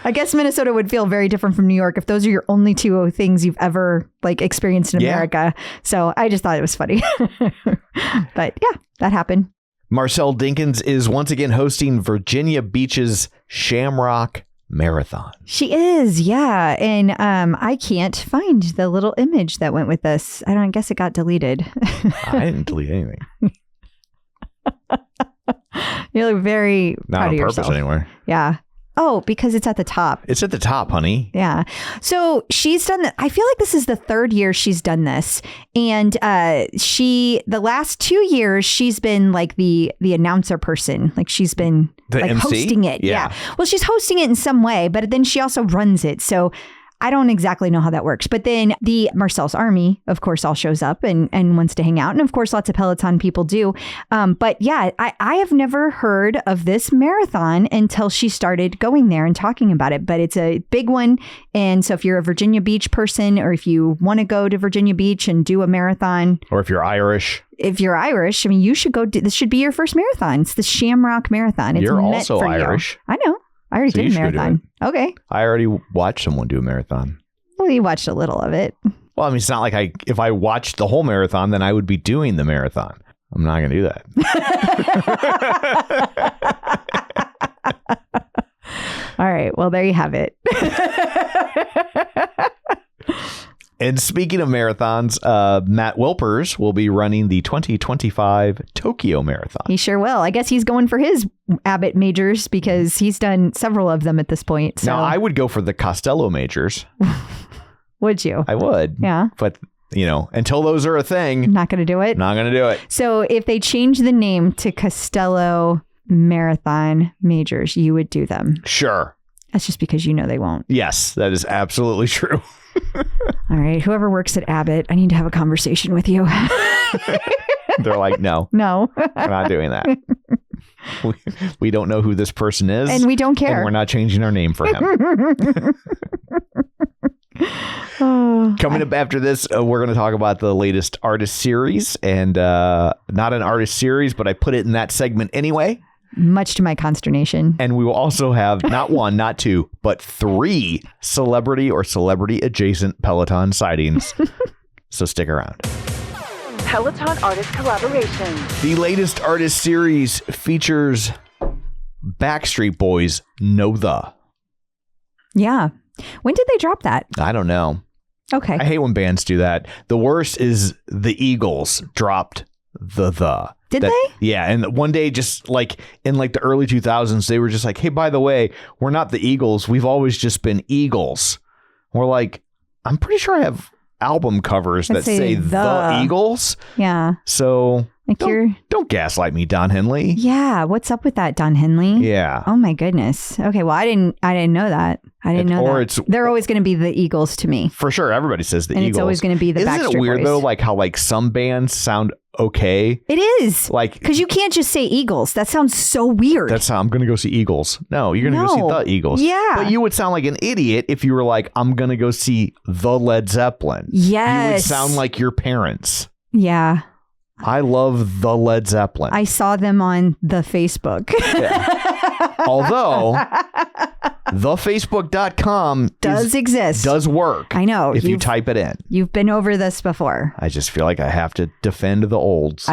I guess Minnesota would feel very different from New York if those are your only two things you've ever like experienced in America. So I just thought it was funny. But yeah, that happened. Marcel Dinkins is once again hosting Virginia Beach's Shamrock Marathon. She is, yeah. And I can't find the little image that went with this. I guess it got deleted. I didn't delete anything. You look very not proud on of purpose yourself. anywhere. Yeah. Oh, because it's at the top. It's at the top, honey. Yeah. So she's done that. I feel like this is the third year she's done this. And the last 2 years, she's been like the announcer person. Like she's been the like MC? hosting it. Yeah. Well, she's hosting it in some way, but then she also runs it. So I don't exactly know how that works. But then the Marcel's army, of course, all shows up and wants to hang out. And of course, lots of Peloton people do. But yeah, I have never heard of this marathon until she started going there and talking about it. But it's a big one. And so if you're a Virginia Beach person, or if you want to go to Virginia Beach and do a marathon, or if you're Irish, I mean, you should go. This should be your first marathon. It's the Shamrock Marathon. It's you're meant also for Irish. You. I know. I already did a marathon. Okay. I already watched someone do a marathon. Well, you watched a little of it. Well, I mean, it's not like if I watched the whole marathon, then I would be doing the marathon. I'm not going to do that. All right. Well, there you have it. And speaking of marathons, Matt Wilpers will be running the 2025 Tokyo Marathon. He sure will. I guess he's going for his Abbott majors because he's done several of them at this point. So. Now, I would go for the Costello majors. Would you? I would. Yeah. But, until those are a thing. Not going to do it? Not going to do it. So if they change the name to Costello Marathon majors, you would do them? Sure. That's just because they won't. Yes, that is absolutely true. All right. Whoever works at Abbott, I need to have a conversation with you. They're like, no, we're not doing that. We don't know who this person is. And we don't care. And we're not changing our name for him. Coming up after this, we're going to talk about the latest artist series. And not an artist series, but I put it in that segment anyway. Much to my consternation. And we will also have not one, not two, but 3 celebrity or celebrity adjacent Peloton sightings. So stick around. Peloton artist collaboration. The latest artist series features Backstreet Boys Know The. Yeah. When did they drop that? I don't know. Okay. I hate when bands do that. The worst is the Eagles dropped the. Did they? Yeah. And one day, just like in like the early 2000s, they were just like, hey, by the way, we're not the Eagles. We've always just been Eagles. We're like, I'm pretty sure I have album covers that say the Eagles. Yeah. So like don't gaslight me, Don Henley. Yeah. What's up with that, Don Henley? Yeah. Oh my goodness. Okay. Well, I didn't know that. They're always going to be the Eagles to me. For sure. Everybody says the and Eagles. And it's always going to be the Backstreet Boys. Isn't it weird though? Like how like some bands sound okay. It is. Like, because you can't just say Eagles. That sounds so weird. That's how I'm going to go see Eagles. No, you're going to go see the Eagles. Yeah. But you would sound like an idiot if you were like, I'm going to go see the Led Zeppelin. Yes. You would sound like your parents. Yeah. I love the Led Zeppelin. I saw them on the Facebook. Yeah. Although thefacebook.com does work. I know. If you type it in. You've been over this before. I just feel like I have to defend the olds.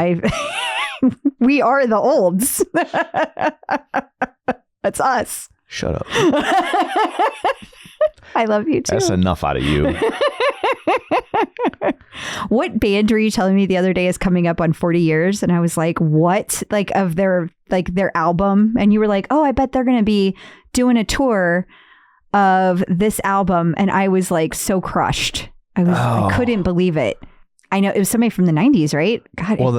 We are the olds. That's us. Shut up. I love you too. That's enough out of you. What band were you telling me the other day is coming up on 40 years? And I was like, what? Like of their album? And you were like, oh, I bet they're going to be doing a tour of this album. And I was like so crushed. I couldn't believe it. I know it was somebody from the 90s, right? God. Well,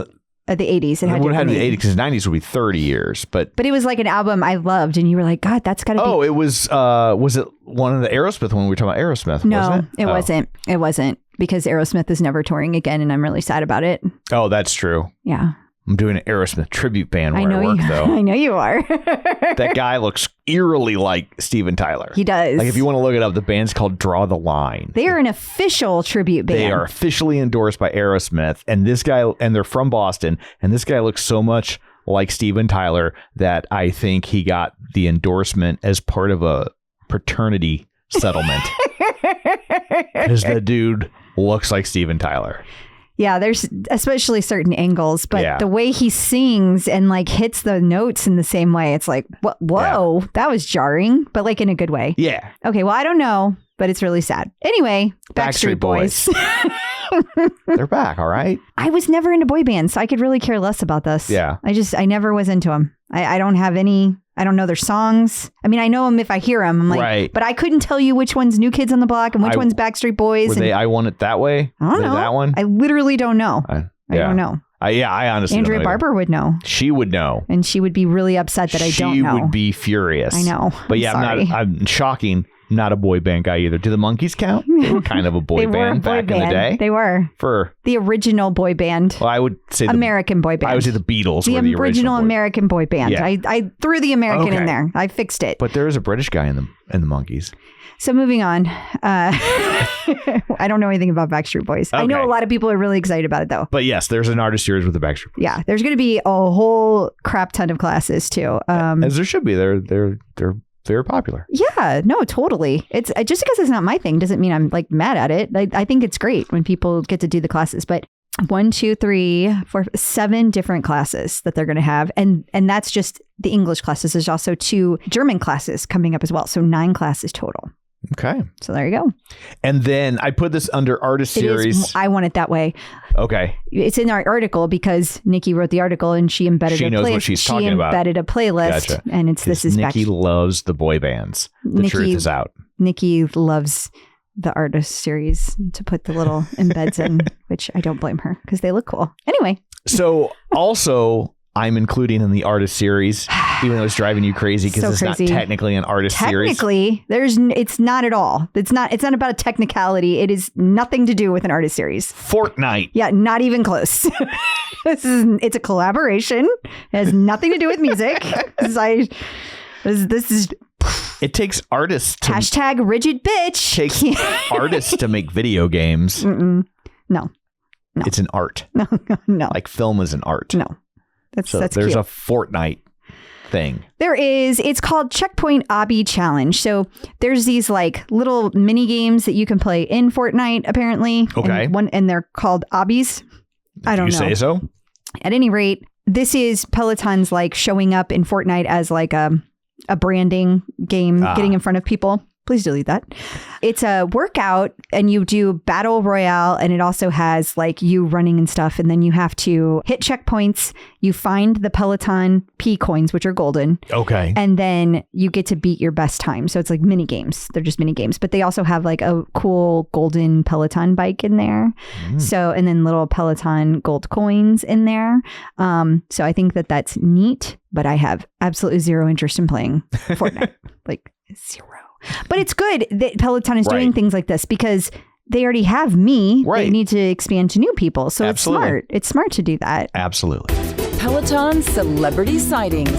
the 80s. It would have the 80s because 90s would be 30 years. But it was like an album I loved. And you were like, God, that's got to be. Oh, it was it one of the Aerosmith when we were talking about Aerosmith? No, wasn't it? It wasn't. It wasn't because Aerosmith is never touring again. And I'm really sad about it. Oh, that's true. Yeah. I'm doing an Aerosmith tribute band where I work, though. I know you are. That guy looks eerily like Steven Tyler. He does. Like, if you want to look it up, the band's called Draw the Line. They are an official tribute band. They are officially endorsed by Aerosmith. And this guy, and they're from Boston. And this guy looks so much like Steven Tyler that I think he got the endorsement as part of a paternity settlement. Because the dude looks like Steven Tyler. Yeah, there's especially certain angles, but the way he sings and like hits the notes in the same way, it's like, whoa, that was jarring, but like in a good way. Yeah. Okay, well, I don't know, but it's really sad. Anyway, Backstreet Boys. They're back, all right? I was never into boy bands, so I could really care less about this. Yeah. I never was into them. I don't have any. I don't know their songs. I mean, I know them if I hear them. I'm like, right. But I couldn't tell you which one's New Kids on the Block and which one's Backstreet Boys. Were they I Want It That Way? I don't know. That one? I literally don't know. I don't know. I honestly Andrea don't know Barber would know. She would know. And she would be really upset that I don't know. She would be furious. I know. But yeah, I'm shocking not a boy band guy either. Do the Monkees count? They were kind of a boy band back in the day. They were. For the original boy band. Well, I would say American boy band. I would say the Beatles were the original American boy band. Yeah. I threw the American in there. I fixed it. But there is a British guy in the Monkees. So moving on. I don't know anything about Backstreet Boys. Okay. I know a lot of people are really excited about it though. But yes, there's an artist series with the Backstreet Boys. Yeah, there's going to be a whole crap ton of classes too. As there should be. They're very popular. Yeah, no, totally. It's just because it's not my thing doesn't mean I'm like mad at it. I think it's great when people get to do the classes, but 1, 2, 3, 4, 7 different classes that they're going to have. And that's just the English classes. There's also 2 German classes coming up as well. So 9 classes total. Okay. So there you go. And then I put this under artist series. I want it that way. Okay. It's in our article because Nikki wrote the article and she embedded a playlist. What she's talking about. She embedded a playlist. Gotcha. And this is Nikki loves the boy bands. The truth is out. Nikki loves the artist series to put the little embeds in, which I don't blame her because they look cool. Anyway. So also I'm including in the artist series, even though it's driving you crazy because it's not technically an artist series. Technically, it's not at all. It's not about a technicality. It is nothing to do with an artist series. Fortnite. Yeah, not even close. It's a collaboration. It has nothing to do with music. This is it takes artists to hashtag rigid bitch. Takes artists to make video games. No. It's an art. No. Like film is an art. No. That's there's cute. a Fortnite thing. There is. It's called Checkpoint Obby Challenge. So there's these like little mini games that you can play in Fortnite apparently. Okay. And they're called obbies. I don't know. You say so? At any rate, this is Peloton's like showing up in Fortnite as like a branding game, getting in front of people. Please delete that. It's a workout and you do battle royale and it also has like you running and stuff. And then you have to hit checkpoints. You find the Peloton P coins, which are golden. Okay. And then you get to beat your best time. So it's like mini games. They're just mini games, but they also have like a cool golden Peloton bike in there. So, and then little Peloton gold coins in there. So I think that's neat, but I have absolutely zero interest in playing Fortnite. Like zero. But it's good that Peloton is doing things like this because they already have me. Right. They need to expand to new people. So It's smart. It's smart to do that. Absolutely. Peloton celebrity sightings.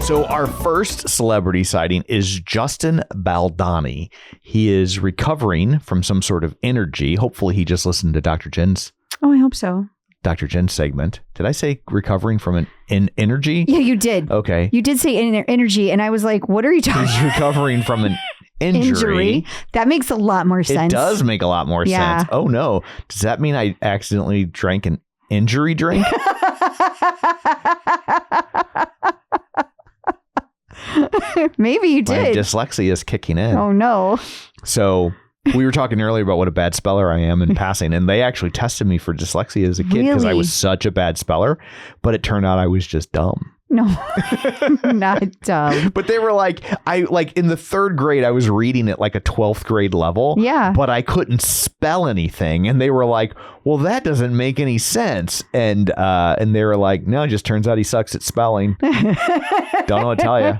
So our first celebrity sighting is Justin Baldoni. He is recovering from some sort of energy. Hopefully he just listened to Dr. Jenn's. Oh, I hope so. Dr. Jenn segment. Did I say recovering from an energy? Yeah, you did. Okay. You did say energy, and I was like, what are you talking about? He's recovering from an injury. That makes a lot more sense. It does make a lot more sense. Oh, no. Does that mean I accidentally drank an injury drink? Maybe you did. My dyslexia is kicking in. Oh, no. So... we were talking earlier about what a bad speller I am in passing, and they actually tested me for dyslexia as a kid because I was such a bad speller, but it turned out I was just dumb. No, not dumb. But they were like, in the 3rd grade, I was reading at like a 12th grade level. Yeah. But I couldn't spell anything. And they were like, well, that doesn't make any sense. And they were like, no, it just turns out he sucks at spelling. Don't know what to tell you.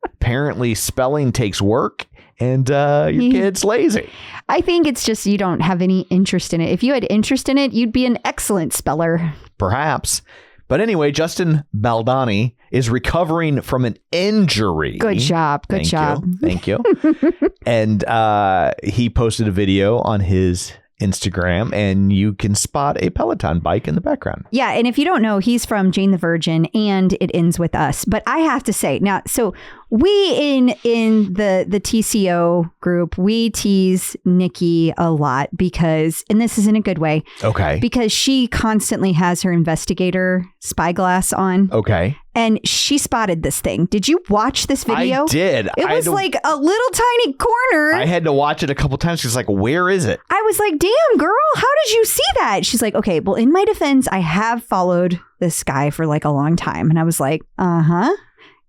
Apparently spelling takes work. And your kid's lazy. I think it's just you don't have any interest in it. If you had interest in it, you'd be an excellent speller. Perhaps. But anyway, Justin Baldoni is recovering from an injury. Good job. Good job. Thank you. And he posted a video on his Instagram, and you can spot a Peloton bike in the background. Yeah, and if you don't know, he's from Jane the Virgin, and It Ends With Us. But I have to say, now, so we in the TCO group, we tease Nikki a lot because, and this is in a good way. Okay. Because she constantly has her investigator spyglass on. Okay. And she spotted this thing. Did you watch this video? I did. It was like a little tiny corner. I had to watch it a couple times. She's like, where is it? I was like, damn, girl, how did you see that? She's like, okay, well, in my defense, I have followed this guy for like a long time. And I was like, uh-huh.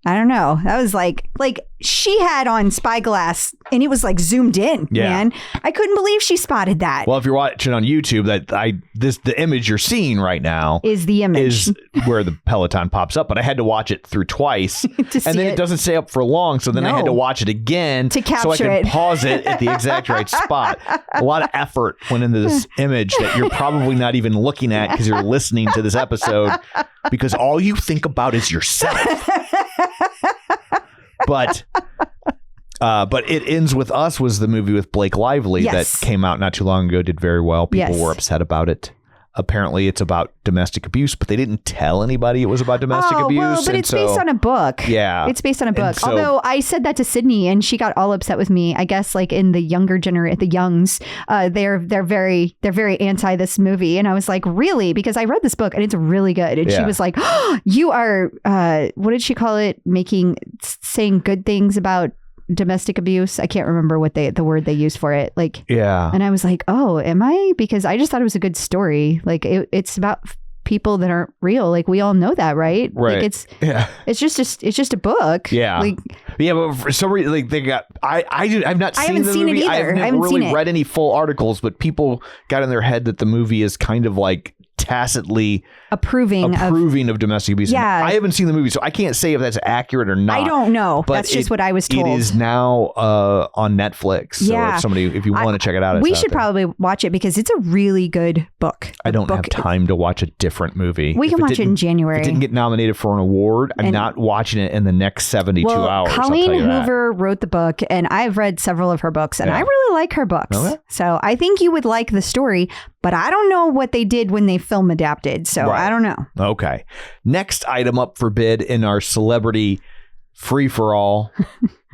I don't know. That was like she had on spyglass and it was like zoomed in, man. I couldn't believe she spotted that. Well, if you're watching on YouTube, the image you're seeing right now is the image. Is where the Peloton pops up, but I had to watch it through twice. And then it doesn't stay up for long, so then I had to watch it again to capture so I could pause it at the exact right spot. A lot of effort went into this image that you're probably not even looking at because you're listening to this episode because all you think about is yourself. But It Ends With Us was the movie with Blake Lively that came out not too long ago, did very well. People were upset about it. Apparently it's about domestic abuse, but they didn't tell anybody it was about domestic abuse. Well, but it's based on a book. Yeah. It's based on a book. Although I said that to Sydney and she got all upset with me. I guess like in the younger generation, the youngs, they're very anti this movie. And I was like, really? Because I read this book and it's really good. And she was like, oh, you are, what did she call it? Saying good things about domestic abuse. I can't remember what the word they used for it. And I was like, oh, am I? Because I just thought it was a good story. Like it's about people that aren't real. Like we all know that, right? Right. Like it's just a book. Yeah. But for some reason, like they got. I've not seen the movie. I haven't really seen it. read any full articles, but people got in their head that the movie is kind of like tacitly approving of domestic abuse. Yeah. I haven't seen the movie, so I can't say if that's accurate or not. I don't know. But that's just what I was told. It is now on Netflix. So if you want to check it out, we should probably watch it because it's a really good book. I don't have time to watch a different movie. We can watch it in January. If it didn't get nominated for an award, I'm not watching it in the next 72 hours. Colleen Hoover wrote the book, and I've read several of her books, and I really like her books. Okay. So I think you would like the story, but I don't know what they did when they film adapted. So I don't know. Okay. Next item up for bid in our celebrity free-for-all,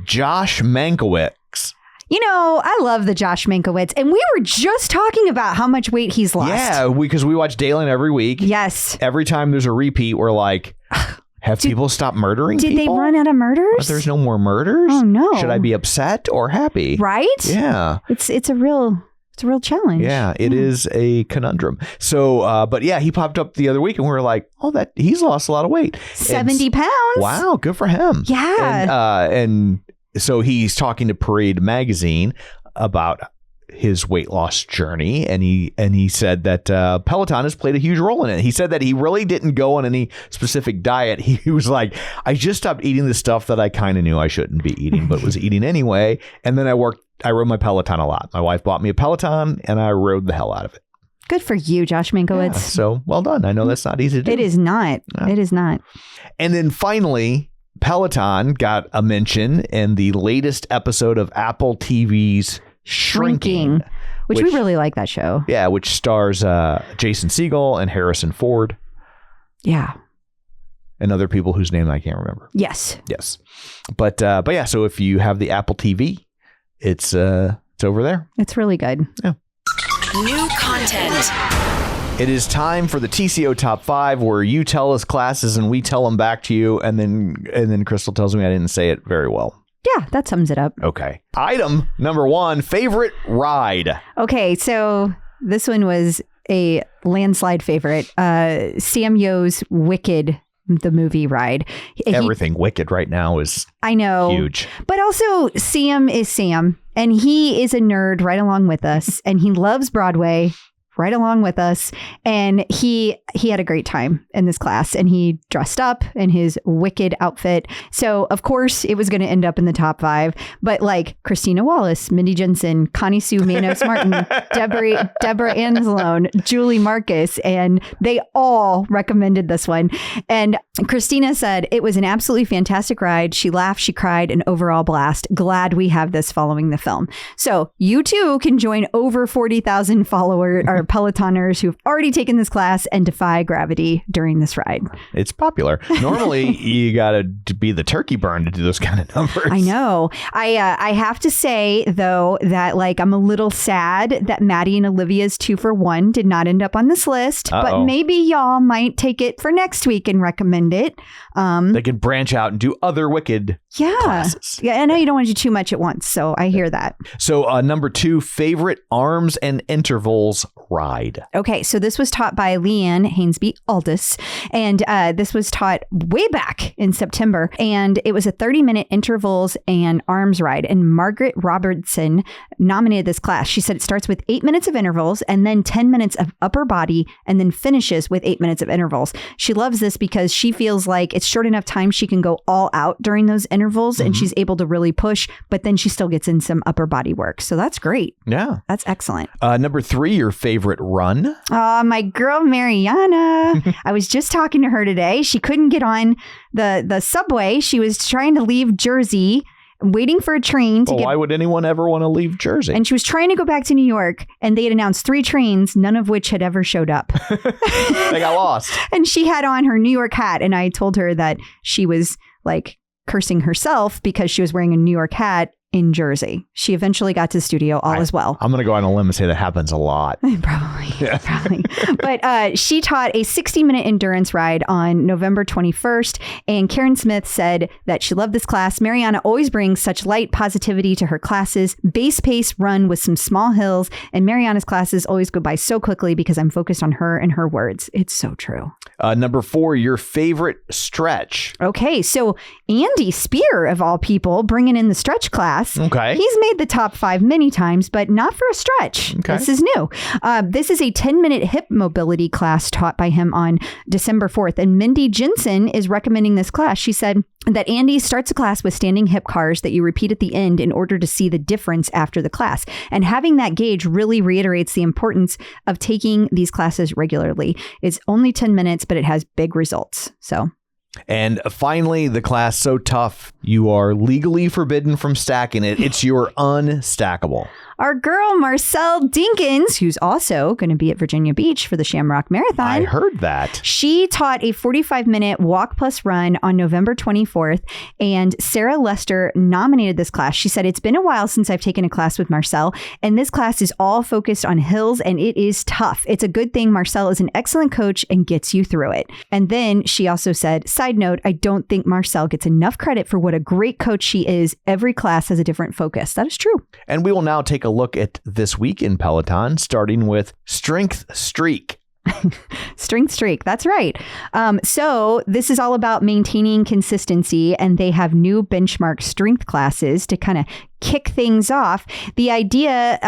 Josh Mankiewicz. You know, I love the Josh Mankiewicz, and we were just talking about how much weight he's lost. Yeah, because we watch Dayland every week. Yes. Every time there's a repeat, we're like, have people stopped murdering people? Did they run out of murders? But there's no more murders? Oh, no. Should I be upset or happy? Right? Yeah. It's a real challenge. Yeah, it is a conundrum. So, but yeah, he popped up the other week and we were like, oh, he's lost a lot of weight. 70 pounds. Wow, good for him. Yeah. And so he's talking to Parade Magazine about his weight loss journey, and he said that Peloton has played a huge role in it. He said that he really didn't go on any specific diet. He was like, I just stopped eating the stuff that I kind of knew I shouldn't be eating, but was eating anyway. And then I rode my Peloton a lot. My wife bought me a Peloton, and I rode the hell out of it. Good for you, Josh Mankiewicz. Yeah, so well done. I know that's not easy to do. It is not. No. It is not. And then finally, Peloton got a mention in the latest episode of Apple TV's Shrinking, which we really like that show. Yeah, which stars Jason Segel and Harrison Ford. Yeah. And other people whose name I can't remember. Yes. But yeah, so if you have the Apple TV, it's over there. It's really good. Yeah. New content. It is time for the TCO Top 5, where you tell us classes and we tell them back to you, and then Crystal tells me I didn't say it very well. Yeah, that sums it up. Okay. Item number 1, favorite ride. Okay, so this one was a landslide favorite. Sam Yo's Wicked, the movie ride. Everything Wicked right now is huge. But also Sam is Sam, and he is a nerd right along with us, and he loves Broadway right along with us. And he had a great time in this class, and he dressed up in his Wicked outfit. So of course it was going to end up in the top 5, but like Christina Wallace, Mindy Jensen, Connie Sue Manos Martin, Deborah Anzalone, Julie Marcus, and they all recommended this one. And Christina said it was an absolutely fantastic ride. She laughed, she cried, an overall blast. Glad we have this following the film. So you too can join over 40,000 followers or Pelotoners who've already taken this class and defy gravity during this ride. It's popular. Normally, you got to be the turkey burn to do those kind of numbers. I know. I have to say, though, that like I'm a little sad that Maddie and Olivia's 2 for 1 did not end up on this list. But maybe y'all might take it for next week and recommend it. They can branch out and do other Wicked classes. Yeah, I know you don't want to do too much at once, so I hear that. So number 2, favorite arms and intervals ride. ride? Okay, so this was taught by Leanne Hainsby Aldis, and this was taught way back in September, and it was a 30-minute intervals and arms ride, and Margaret Robertson nominated this class. She said it starts with 8 minutes of intervals and then 10 minutes of upper body and then finishes with 8 minutes of intervals. She loves this because she feels like it's short enough time she can go all out during those intervals and she's able to really push, but then she still gets in some upper body work. So that's great. Yeah. That's excellent. Number 3, your favorite run? My girl, Mariana. I was just talking to her today. She couldn't get on the subway. She was trying to leave Jersey, waiting for a train to Why would anyone ever want to leave Jersey? And she was trying to go back to New York, and they had announced 3 trains, none of which had ever showed up. They got lost. And she had on her New York hat, and I told her that she was like cursing herself because she was wearing a New York hat in Jersey. She eventually got to the studio, all as well. I'm going to go on a limb and say that happens a lot. Probably. But she taught a 60-minute endurance ride on November 21st. And Karen Smith said that she loved this class. Mariana always brings such light positivity to her classes. Base pace run with some small hills. And Mariana's classes always go by so quickly because I'm focused on her and her words. It's so true. Number 4, your favorite stretch. Okay, so Andy Spear, of all people, bringing in the stretch class. Okay. He's made the top 5 many times, but not for a stretch. Okay. This is new. This is a 10-minute hip mobility class taught by him on December 4th. And Mindy Jensen is recommending this class. She said that Andy starts a class with standing hip cars that you repeat at the end in order to see the difference after the class. And having that gauge really reiterates the importance of taking these classes regularly. It's only 10 minutes, but it has big results. So... And finally, the class so tough, you are legally forbidden from stacking it. It's your unstackable. Our girl, Marcel Dinkins, who's also going to be at Virginia Beach for the Shamrock Marathon. I heard that. She taught a 45-minute walk plus run on November 24th, and Sarah Lester nominated this class. She said, it's been a while since I've taken a class with Marcel, and this class is all focused on hills, and it is tough. It's a good thing Marcel is an excellent coach and gets you through it. And then she also said, side note, I don't think Marcel gets enough credit for what a great coach she is. Every class has a different focus. That is true. And we will now take a look at this week in Peloton, starting with Strength Streak. Strength Streak. That's right. So this is all about maintaining consistency, and they have new benchmark strength classes to kind of kick things off. The idea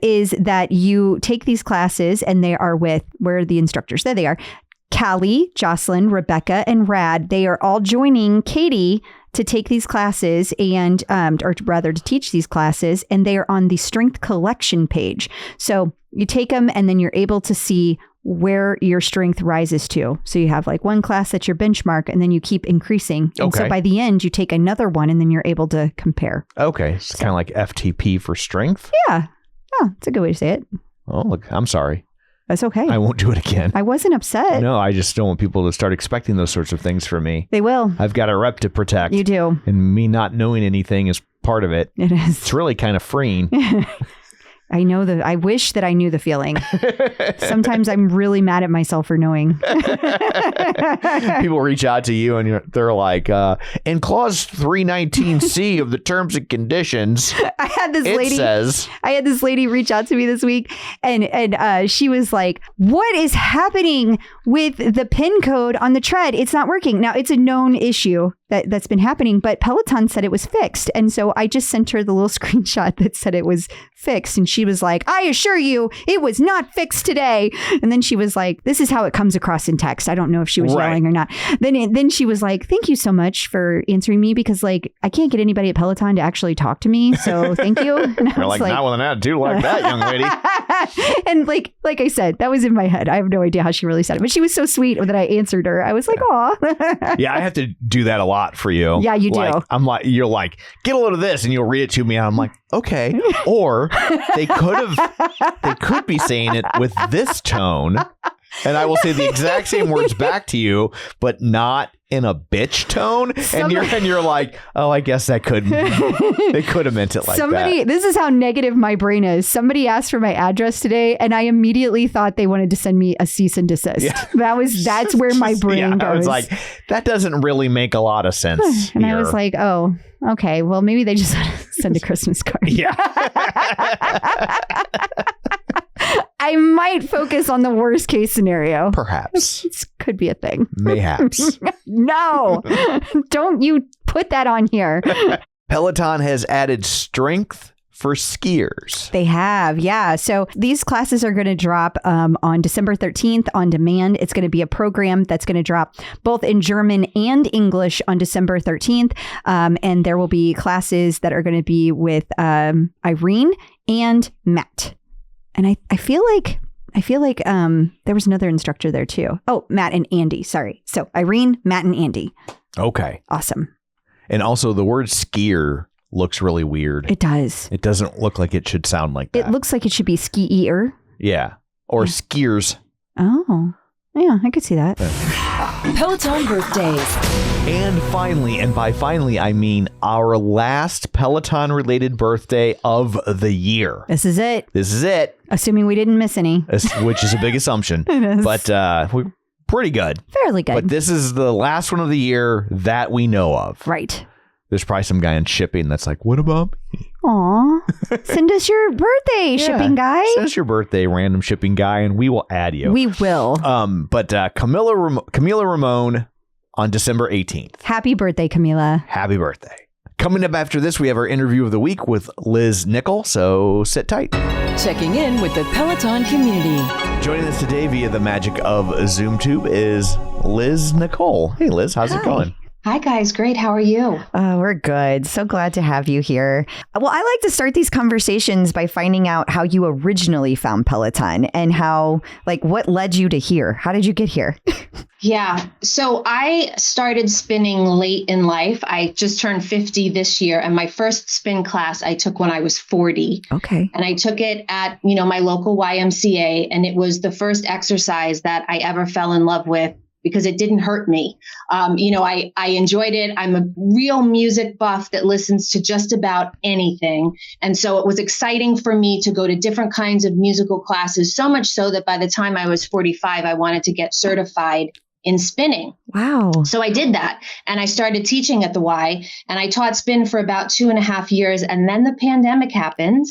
is that you take these classes, and they are with, where are the instructors? There they are. Callie, Jocelyn, Rebecca, and Rad. They are all joining Katie to take these classes and, or rather to teach these classes, and they are on the Strength Collection page. So you take them and then you're able to see where your strength rises to. So you have like one class that's your benchmark, and then you keep increasing. And so by the end, you take another one and then you're able to compare. Okay. It's kind of like FTP for strength. Yeah. Oh, it's a good way to say it. Oh, look, I'm sorry. That's okay. I won't do it again. I wasn't upset. No, I just don't want people to start expecting those sorts of things from me. They will. I've got a rep to protect. You do. And me not knowing anything is part of it. It is. It's really kind of freeing. I know that. I wish that I knew the feeling. Sometimes I'm really mad at myself for knowing. People reach out to you and they're like, in clause 319C of the terms and conditions, I had this lady reach out to me this week, and she was like, what is happening with the pin code on the tread? It's not working. Now, it's a known issue that's been happening, but Peloton said it was fixed. And so I just sent her the little screenshot that said it was fixed. And she was like, I assure you, it was not fixed today. And then she was like, this is how it comes across in text. I don't know if she was yelling or not. Then she was like, thank you so much for answering me, because like, I can't get anybody at Peloton to actually talk to me. So thank you. And I You're was like, not with an attitude like that, young lady. And like I said, that was in my head. I have no idea how she really said it, but she was so sweet that I answered her. I was like, aw. Yeah, I have to do that a lot for you. Yeah, you do. You're like, get a load of this, and you'll read it to me, and I'm like, okay. Or they could be saying it with this tone, and I will say the exact same words back to you, but not in a bitch tone. And you're like, oh, I guess they could have meant it like that. This is how negative my brain is. Somebody asked for my address today, and I immediately thought they wanted to send me a cease and desist. Yeah. That's where my brain goes. I was like, that doesn't really make a lot of sense. And I was like, oh, okay, well, maybe they just send a Christmas card. Yeah. I I might focus on the worst case scenario. Perhaps. This could be a thing. Mayhaps. No, don't you put that on here. Peloton has added strength for skiers. They have, yeah. So these classes are going to drop on December 13th on demand. It's going to be a program that's going to drop both in German and English on December 13th. And there will be classes that are going to be with Irene and Matt. And I feel like there was another instructor there too. Oh, Matt and Andy. Sorry. So Irene, Matt, and Andy. Okay. Awesome. And also the word skier looks really weird. It does. It doesn't look like it should sound like that. It looks like it should be skier. Yeah. Or skiers. Oh, yeah, I could see that. Peloton birthdays. And finally, and by finally, I mean our last Peloton-related birthday of the year. This is it. This is it. Assuming we didn't miss any. Which is a big assumption. It is. But we're pretty good. Fairly good. But this is the last one of the year that we know of. Right. There's probably some guy in shipping that's like, what about me? Aw. Send us your birthday, shipping guy. Send us your birthday, random shipping guy, and we will add you. We will. But Camila Ramon on December 18th. Happy birthday, Camila. Happy birthday. Coming up after this, we have our interview of the week with Liz Nikol, so sit tight. Checking in with the Peloton community. Joining us today via the magic of ZoomTube is Liz Nikol. Hey, Liz, how's it going? Hi, guys. Great. How are you? We're good. So glad to have you here. Well, I like to start these conversations by finding out how you originally found Peloton and what led you to here. How did you get here? Yeah. So I started spinning late in life. I just turned 50 this year. And my first spin class I took when I was 40. Okay. And I took it at, my local YMCA. And it was the first exercise that I ever fell in love with, because it didn't hurt me. I enjoyed it. I'm a real music buff that listens to just about anything. And so it was exciting for me to go to different kinds of musical classes, so much so that by the time I was 45, I wanted to get certified in spinning. Wow. So I did that. And I started teaching at the Y, and I taught spin for about 2.5 years. And then the pandemic happened.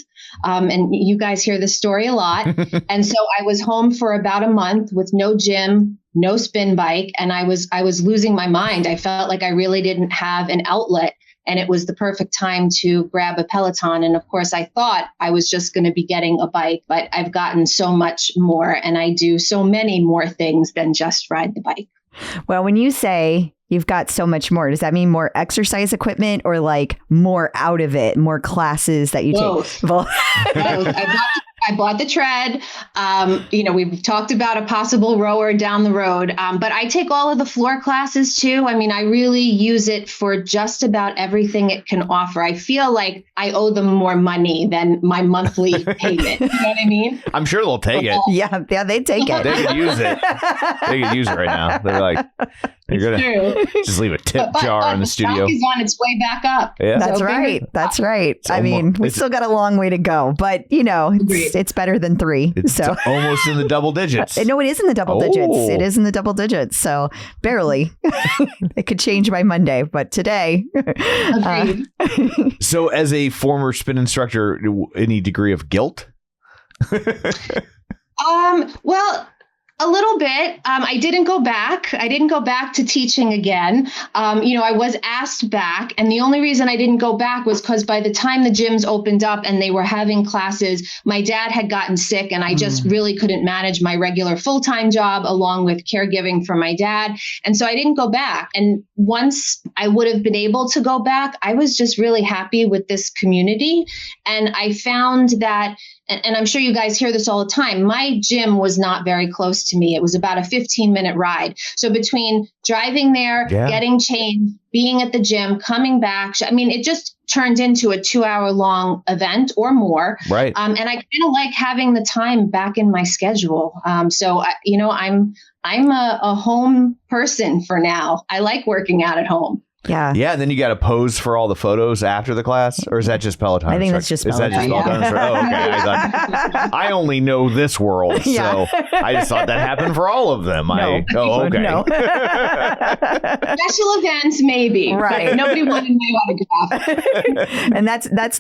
And you guys hear this story a lot. And so I was home for about a month with no gym, no spin bike. And I was losing my mind. I felt like I really didn't have an outlet. And it was the perfect time to grab a Peloton. And of course, I thought I was just going to be getting a bike, but I've gotten so much more, and I do so many more things than just ride the bike. Well, when you say you've got so much more, does that mean more exercise equipment or more out of it, more classes that you Both. take? Both. I bought the tread. We've talked about a possible rower down the road, but I take all of the floor classes too. I mean, I really use it for just about everything it can offer. I feel like I owe them more money than my monthly payment. You know what I mean? I'm sure they'll take it. Yeah, they take it. They could use it. They could use it right now. They're like, you're going to just leave a tip jar in the studio. Stock is on its way back up. Yeah. That's right. That's right. We still got a long way to go, but it's better than 3. It's almost in the double digits. No, it is in the double digits. It is in the double digits. So barely. It could change by Monday, but today. So as a former spin instructor, any degree of guilt? Well, a little bit. I didn't go back. I didn't go back to teaching again. I was asked back. And the only reason I didn't go back was because by the time the gyms opened up and they were having classes, my dad had gotten sick and I just really couldn't manage my regular full-time job along with caregiving for my dad. And so I didn't go back. And once I would have been able to go back, I was just really happy with this community. And I found that, and I'm sure you guys hear this all the time, my gym was not very close to me. It was about a 15-minute ride. So between driving there, getting changed, being at the gym, coming back, it just turned into a 2-hour-long event or more. Right. And I kind of like having the time back in my schedule. I'm a home person for now. I like working out at home. Yeah. Yeah, and then you got to pose for all the photos after the class, or is that just Peloton? I think that's just Peloton. Is that just Peloton? Oh, okay. I only know this world, so I just thought that happened for all of them. No. Okay. No. Special events, maybe. Right. But nobody wanted my autograph. And that's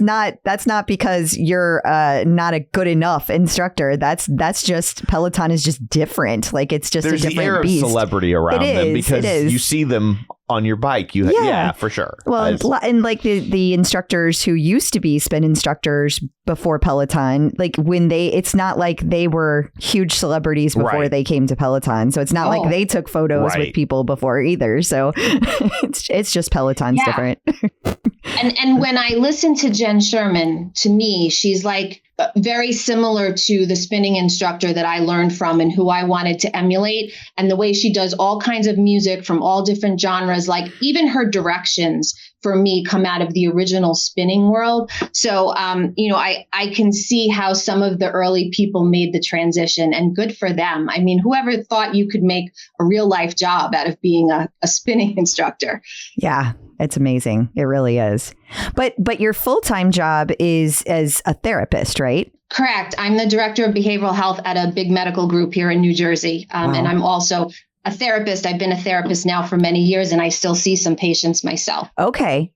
not because you're not a good enough instructor. That's just Peloton is just different. Like it's just There's a different the air beast. of celebrity around them because you see them on your bike. Yeah, for sure. Well, and like the instructors who used to be spin instructors before Peloton, like it's not like they were huge celebrities before they came to Peloton. So it's not like they took photos with people before either. So it's just Peloton's different. And when I listen to Jenn Sherman, to me, she's like very similar to the spinning instructor that I learned from and who I wanted to emulate. And the way she does all kinds of music from all different genres, like even her directions for me come out of the original spinning world. So, I can see how some of the early people made the transition, and good for them. I mean, whoever thought you could make a real life job out of being a spinning instructor? Yeah. It's amazing. It really is. But your full-time job is as a therapist, right? Correct. I'm the director of behavioral health at a big medical group here in New Jersey. And I'm also a therapist. I've been a therapist now for many years, and I still see some patients myself. Okay.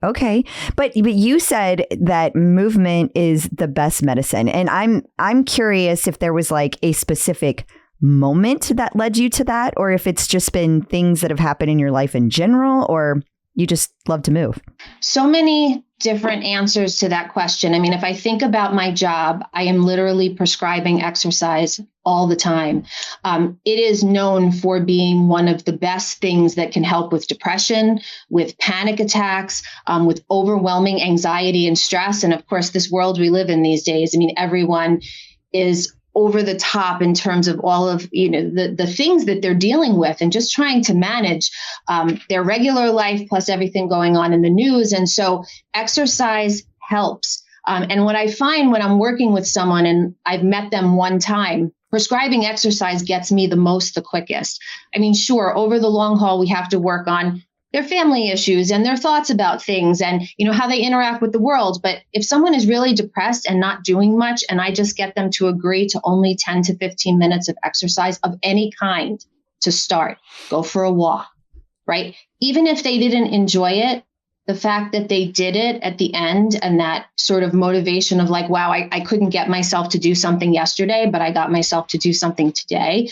But you said that movement is the best medicine. And I'm curious if there was like a specific moment that led you to that, or if it's just been things that have happened in your life in general, or you just love to move? So many different answers to that question. I mean, if I think about my job, I am literally prescribing exercise all the time. It is known for being one of the best things that can help with depression, with panic attacks, with overwhelming anxiety and stress. And of course, this world we live in these days, I mean, everyone is over the top in terms of all of, the things that they're dealing with and just trying to manage their regular life plus everything going on in the news. And so exercise helps. And what I find when I'm working with someone and I've met them one time, prescribing exercise gets me the quickest. I mean, sure, over the long haul, we have to work on their family issues and their thoughts about things and, how they interact with the world. But if someone is really depressed and not doing much, and I just get them to agree to only 10 to 15 minutes of exercise of any kind to start, go for a walk, right? Even if they didn't enjoy it, the fact that they did it at the end and that sort of motivation of like, wow, I couldn't get myself to do something yesterday, but I got myself to do something today.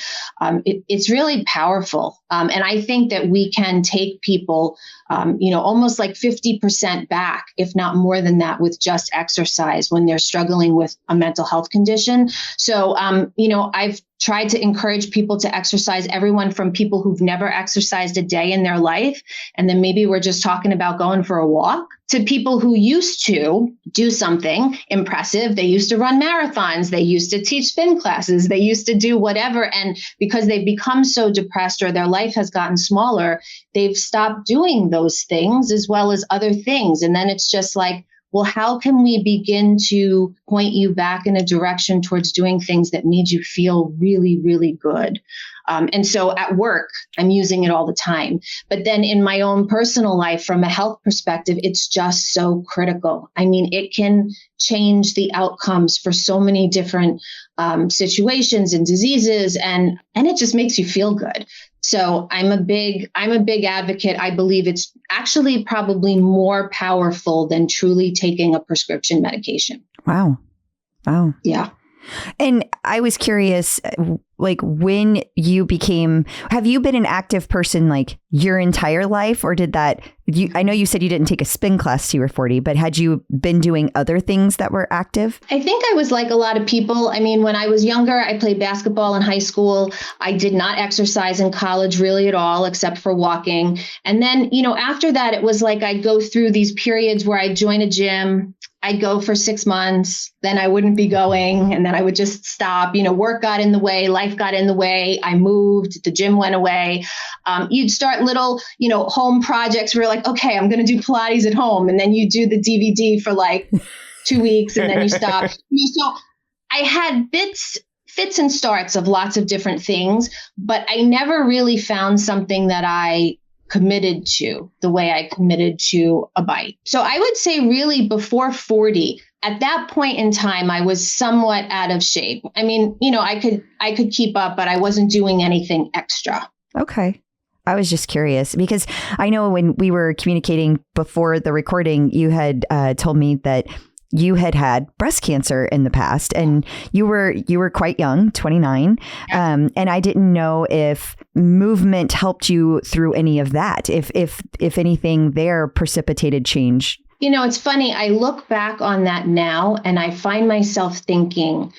It's really powerful. And I think that we can take people, almost like 50% back, if not more than that, with just exercise when they're struggling with a mental health condition. So, I've tried to encourage people to exercise, everyone from people who've never exercised a day in their life. And then maybe we're just talking about going for a walk, to people who used to do something impressive. They used to run marathons. They used to teach spin classes. They used to do whatever. And because they've become so depressed or their life has gotten smaller, they've stopped doing those things as well as other things. And then it's just like, well, how can we begin to point you back in a direction towards doing things that made you feel really, really good? And so at work, I'm using it all the time. But then in my own personal life, from a health perspective, it's just so critical. I mean, it can change the outcomes for so many different situations and diseases, and it just makes you feel good. So I'm a big advocate. I believe it's actually probably more powerful than truly taking a prescription medication. Wow. Yeah. And I was curious, like when you have you been an active person like your entire life, or did that, I know you said you didn't take a spin class till you were 40, but had you been doing other things that were active? I think I was like a lot of people. I mean, when I was younger, I played basketball in high school. I did not exercise in college really at all, except for walking. And then, after that, it was like I'd go through these periods where I'd join a gym. I'd go for 6 months, then I wouldn't be going, and then I would just stop. Work got in the way, life got in the way. I moved, the gym went away. You'd start little, home projects where you're like, okay, I'm going to do Pilates at home. And then you do the DVD for like 2 weeks and then you stop. So I had fits and starts of lots of different things, but I never really found something that I committed to the way I committed to a bite. So I would say really before 40, at that point in time, I was somewhat out of shape. I mean, I could keep up, but I wasn't doing anything extra. Okay. I was just curious because I know when we were communicating before the recording, you had told me that you had breast cancer in the past, and you were quite young, 29. And I didn't know if movement helped you through any of that, if anything there precipitated change. It's funny. I look back on that now and I find myself thinking,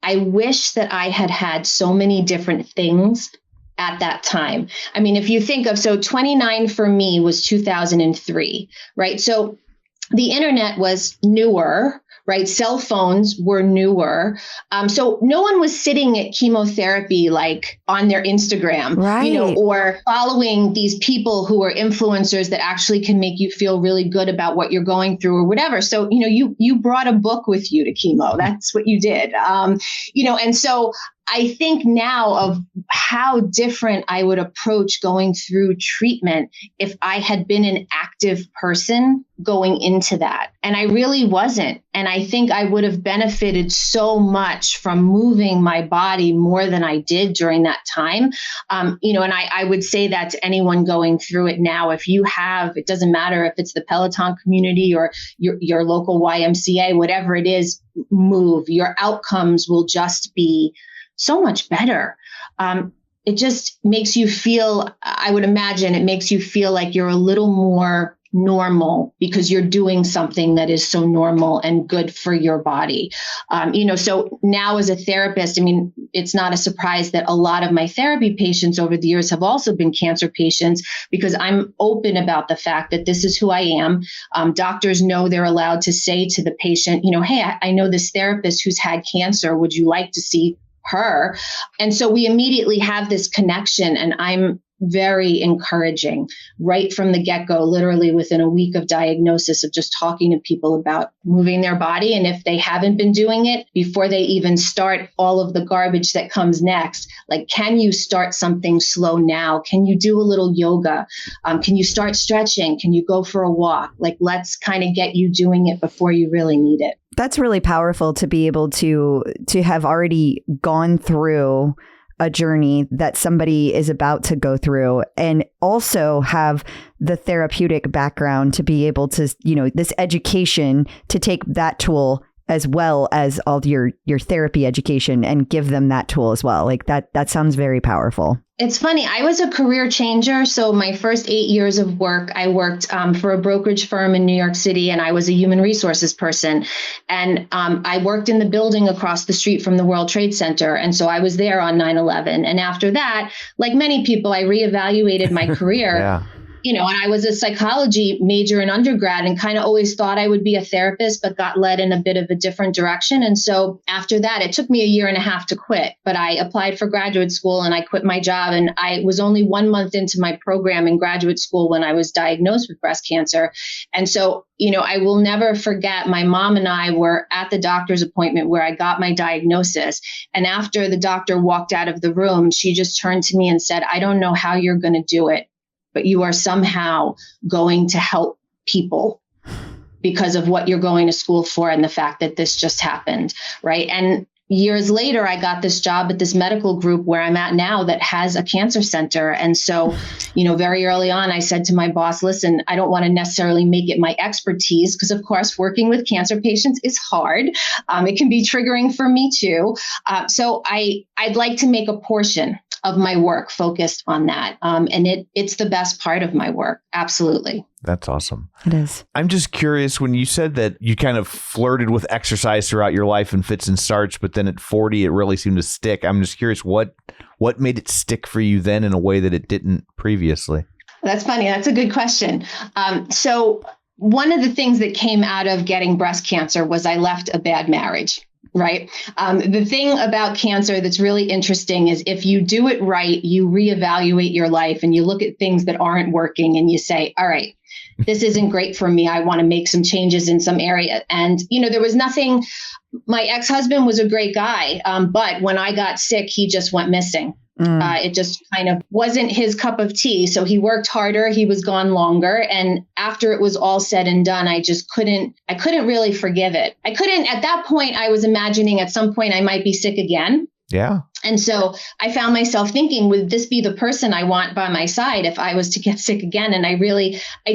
I wish that I had so many different things at that time. I mean, if you think of, 29 for me was 2003, right? So the internet was newer, right? Cell phones were newer. So no one was sitting at chemotherapy like on their Instagram, right, or following these people who are influencers that actually can make you feel really good about what you're going through or whatever. So, you brought a book with you to chemo. That's what you did. And so I think now of how different I would approach going through treatment if I had been an active person going into that. And I really wasn't. And I think I would have benefited so much from moving my body more than I did during that time. And I would say that to anyone going through it now, if you have, it doesn't matter if it's the Peloton community or your local YMCA, whatever it is, move. Your outcomes will just be so much better. It just makes you feel, I would imagine it makes you feel like you're a little more normal because you're doing something that is so normal and good for your body. So now as a therapist, I mean, it's not a surprise that a lot of my therapy patients over the years have also been cancer patients because I'm open about the fact that this is who I am. Doctors know they're allowed to say to the patient, hey, I know this therapist who's had cancer. Would you like to see her? And so we immediately have this connection, and I'm very encouraging right from the get-go, literally within a week of diagnosis, of just talking to people about moving their body. And if they haven't been doing it before they even start all of the garbage that comes next, like, can you start something slow now? Can you do a little yoga? Can you start stretching? Can you go for a walk? Like, let's kind of get you doing it before you really need it. That's really powerful to be able to have already gone through a journey that somebody is about to go through, and also have the therapeutic background to be able to, this education, to take that tool as well as all your therapy education and give them that tool as well. Like that sounds very powerful. It's funny. I was a career changer. So my first 8 years of work, I worked for a brokerage firm in New York City, and I was a human resources person. And I worked in the building across the street from the World Trade Center. And so I was there on 9/11. And after that, like many people, I reevaluated my career. Yeah. And I was a psychology major in undergrad and kind of always thought I would be a therapist, but got led in a bit of a different direction. And so after that, it took me 1.5 years to quit, but I applied for graduate school and I quit my job. And I was only 1 month into my program in graduate school when I was diagnosed with breast cancer. And so, I will never forget, my mom and I were at the doctor's appointment where I got my diagnosis. And after the doctor walked out of the room, she just turned to me and said, "I don't know how you're going to do it, but you are somehow going to help people because of what you're going to school for and the fact that this just happened," right? And years later, I got this job at this medical group where I'm at now that has a cancer center. And so, very early on, I said to my boss, "Listen, I don't want to necessarily make it my expertise because, of course, working with cancer patients is hard. It can be triggering for me too. So I'd like to make a portion of my work focused on that. And it's the best part of my work. Absolutely." That's awesome. It is. I'm just curious, when you said that you kind of flirted with exercise throughout your life in fits and starts, but then at 40, it really seemed to stick. I'm just curious, what made it stick for you then in a way that it didn't previously? That's funny. That's a good question. So one of the things that came out of getting breast cancer was I left a bad marriage. Right. The thing about cancer that's really interesting is if you do it right, you reevaluate your life and you look at things that aren't working and you say, all right, this isn't great for me. I want to make some changes in some area. And, there was nothing. My ex-husband was a great guy. But when I got sick, he just went missing. It just kind of wasn't his cup of tea. So he worked harder. He was gone longer. And after it was all said and done, I couldn't really forgive it. At that point, I was imagining at some point I might be sick again. Yeah. And so I found myself thinking, would this be the person I want by my side if I was to get sick again? And I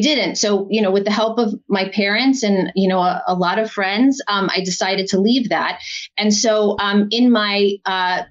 didn't. So, with the help of my parents and, a lot of friends, I decided to leave that. And so in my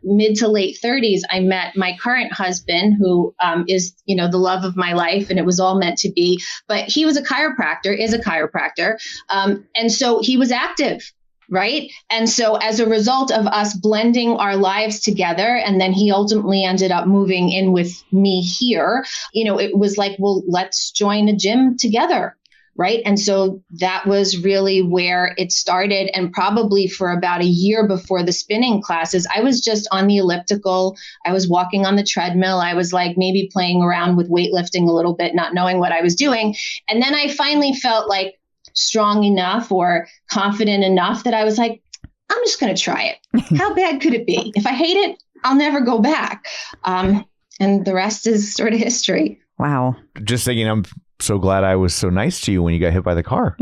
mid to late 30s, I met my current husband, who is, the love of my life, and it was all meant to be. But he was is a chiropractor. And so he was active. Right. And so as a result of us blending our lives together, and then he ultimately ended up moving in with me here, it was like, well, let's join a gym together. Right. And so that was really where it started. And probably for about a year before the spinning classes, I was just on the elliptical. I was walking on the treadmill. I was like maybe playing around with weightlifting a little bit, not knowing what I was doing. And then I finally felt like strong enough or confident enough that I was like, I'm just going to try it. How bad could it be? If I hate it, I'll never go back. And the rest is sort of history. Wow. Just thinking, I'm so glad I was so nice to you when you got hit by the car.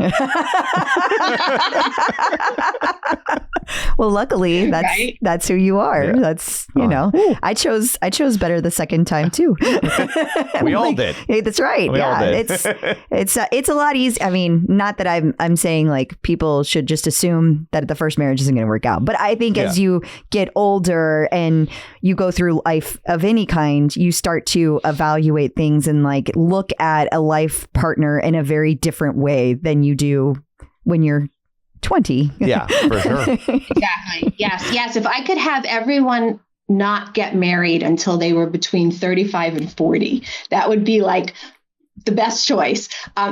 Well, luckily that's who you are. Yeah. That's, I chose better the second time too. We all did. Hey, that's right. We all did. It's a lot easier. I mean, not that I'm saying like people should just assume that the first marriage isn't going to work out. But I think as you get older and you go through life of any kind, you start to evaluate things and like look at a life partner in a very different way than you do when you're 20. Yeah, for sure. Exactly. Yes. If I could have everyone not get married until they were between 35 and 40, that would be like the best choice,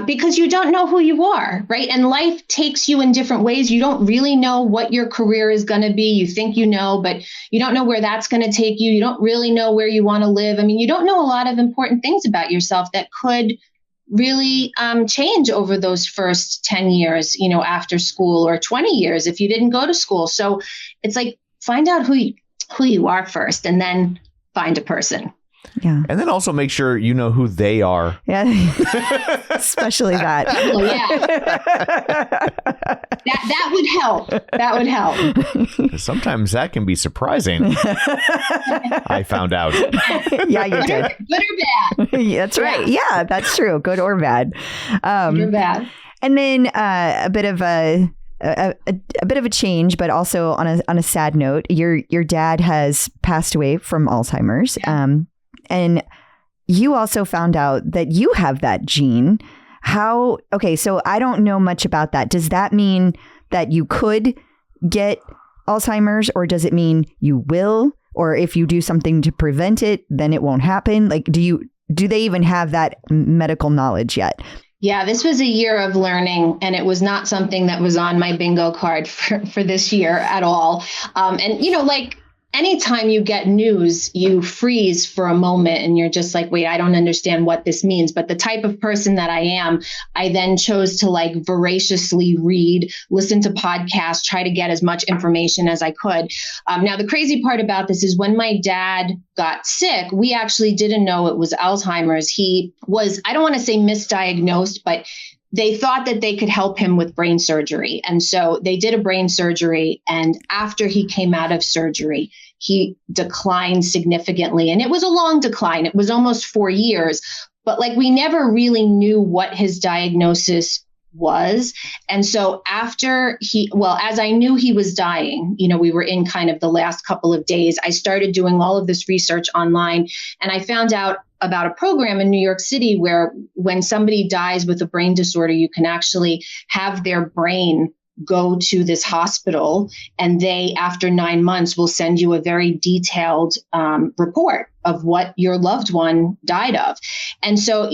because you don't know who you are, right? And life takes you in different ways. You don't really know what your career is going to be. You think you know, but you don't know where that's going to take you. You don't really know where you want to live. I mean, you don't know a lot of important things about yourself that could really change over those first 10 years, after school, or 20 years if you didn't go to school. So it's like, find out who you are first, and then find a person. Yeah. And then also make sure you know who they are. Yeah. Especially that. Well, yeah. That would help. That would help. Sometimes that can be surprising. I found out. Yeah, you did. Good or bad. That's right. Yeah, that's true. Good or bad. Good or bad. And then a bit of a change, but also on a sad note, your dad has passed away from Alzheimer's. And you also found out that you have that gene. Okay, so I don't know much about that. Does that mean that you could get Alzheimer's, or does it mean you will? Or if you do something to prevent it, then it won't happen? Like, do they even have that medical knowledge yet? Yeah, this was a year of learning, and it was not something that was on my bingo card for this year at all. And, like, anytime you get news, you freeze for a moment and you're just like, wait, I don't understand what this means. But the type of person that I am, I then chose to like voraciously read, listen to podcasts, try to get as much information as I could. Now, the crazy part about this is when my dad got sick, we actually didn't know it was Alzheimer's. He was, I don't want to say misdiagnosed, but they thought that they could help him with brain surgery. And so they did a brain surgery. And after he came out of surgery, he declined significantly. And it was a long decline. It was almost 4 years. But like we never really knew what his diagnosis was. And so after as I knew he was dying, we were in kind of the last couple of days, I started doing all of this research online. And I found out about a program in New York City where when somebody dies with a brain disorder, you can actually have their brain go to this hospital, and they, after 9 months, will send you a very detailed report of what your loved one died of. And so,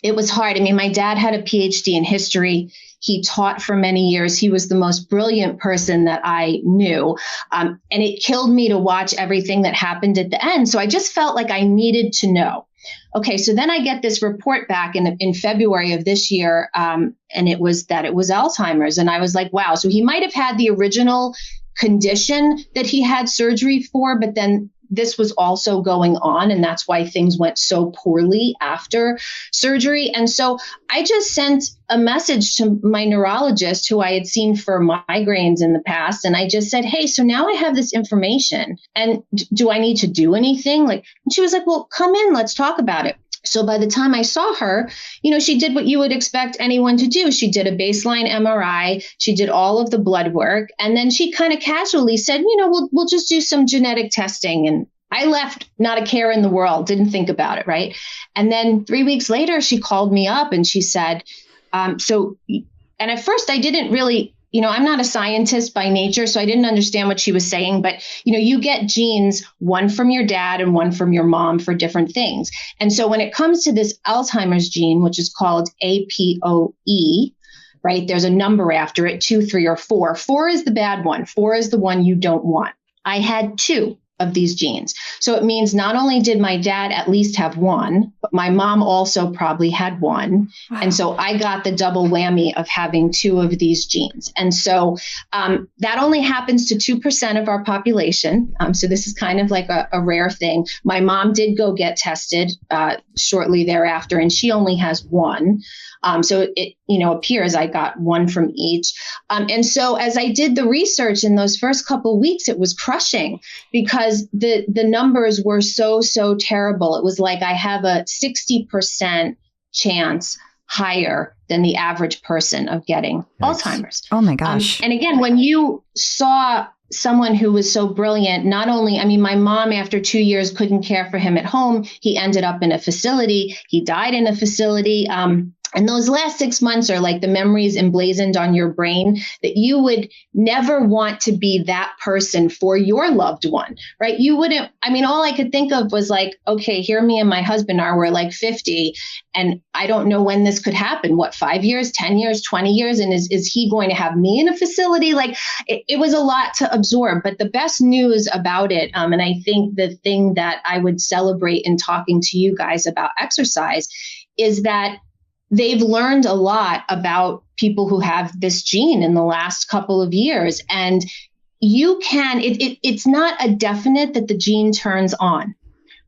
it was hard. I mean, my dad had a PhD in history. He taught for many years. He was the most brilliant person that I knew. And it killed me to watch everything that happened at the end. So I just felt like I needed to know. Okay, so then I get this report back in February of this year, and it was Alzheimer's. And I was like, wow, so he might have had the original condition that he had surgery for, but then this was also going on, and that's why things went so poorly after surgery. And so I just sent a message to my neurologist who I had seen for migraines in the past. And I just said, hey, so now I have this information, and do I need to do anything? And she was like, well, come in, let's talk about it. So by the time I saw her, she did what you would expect anyone to do. She did a baseline MRI. She did all of the blood work. And then she kind of casually said, we'll just do some genetic testing. And I left, not a care in the world, didn't think about it. Right. And then 3 weeks later, she called me up and she said, and at first I didn't really, I'm not a scientist by nature, so I didn't understand what she was saying. But, you get genes, one from your dad and one from your mom for different things. And so when it comes to this Alzheimer's gene, which is called APOE, right, there's a number after it, 2, 3, or 4. 4 is the bad one. 4 is the one you don't want. I had 2 of these genes. So it means not only did my dad at least have 1, but my mom also probably had 1. Wow. And so I got the double whammy of having 2 of these genes. And so that only happens to 2% of our population. So this is kind of like a rare thing. My mom did go get tested shortly thereafter, and she only has 1. So it, appears I got 1 from each. And so as I did the research in those first couple of weeks, it was crushing because the numbers were so terrible. It was like I have a 60% chance higher than the average person of getting Alzheimer's. Oh my gosh. And again, when you saw someone who was so brilliant, not only, my mom after 2 years couldn't care for him at home. He ended up in a facility. He died in a facility. And those last 6 months are like the memories emblazoned on your brain that you would never want to be that person for your loved one, right? You wouldn't, all I could think of was like, okay, here me and my husband are, we're like 50 and I don't know when this could happen. What, 5 years, 10 years, 20 years? And is he going to have me in a facility? Like it was a lot to absorb, but the best news about it, and I think the thing that I would celebrate in talking to you guys about exercise is that they've learned a lot about people who have this gene in the last couple of years. And you can, it's not a definite that the gene turns on,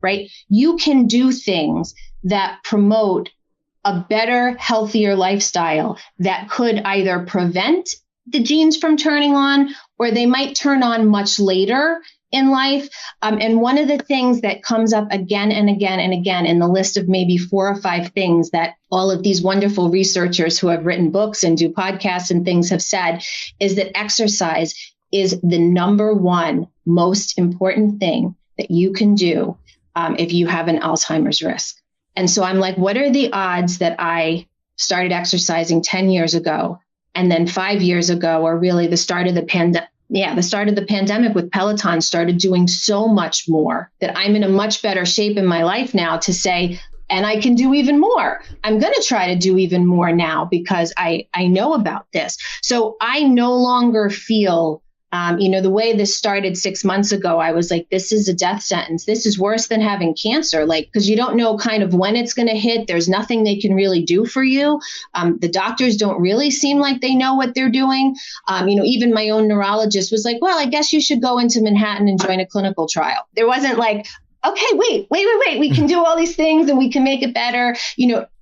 right? You can do things that promote a better, healthier lifestyle that could either prevent the genes from turning on, or they might turn on much later in life. And one of the things that comes up again and again and again in the list of maybe 4 or 5 things that all of these wonderful researchers who have written books and do podcasts and things have said is that exercise is the number 1 most important thing that you can do if you have an Alzheimer's risk. And so I'm like, what are the odds that I started exercising 10 years ago and then 5 years ago, or really the start of the pandemic? Yeah, the start of the pandemic with Peloton started doing so much more that I'm in a much better shape in my life now to say, and I can do even more. I'm going to try to do even more now because I know about this. So I no longer feel, the way this started 6 months ago, I was like, this is a death sentence. This is worse than having cancer, because you don't know kind of when it's going to hit. There's nothing they can really do for you. The doctors don't really seem like they know what they're doing. Even my own neurologist was like, well, I guess you should go into Manhattan and join a clinical trial. There wasn't like, okay, wait, we can do all these things and we can make it better.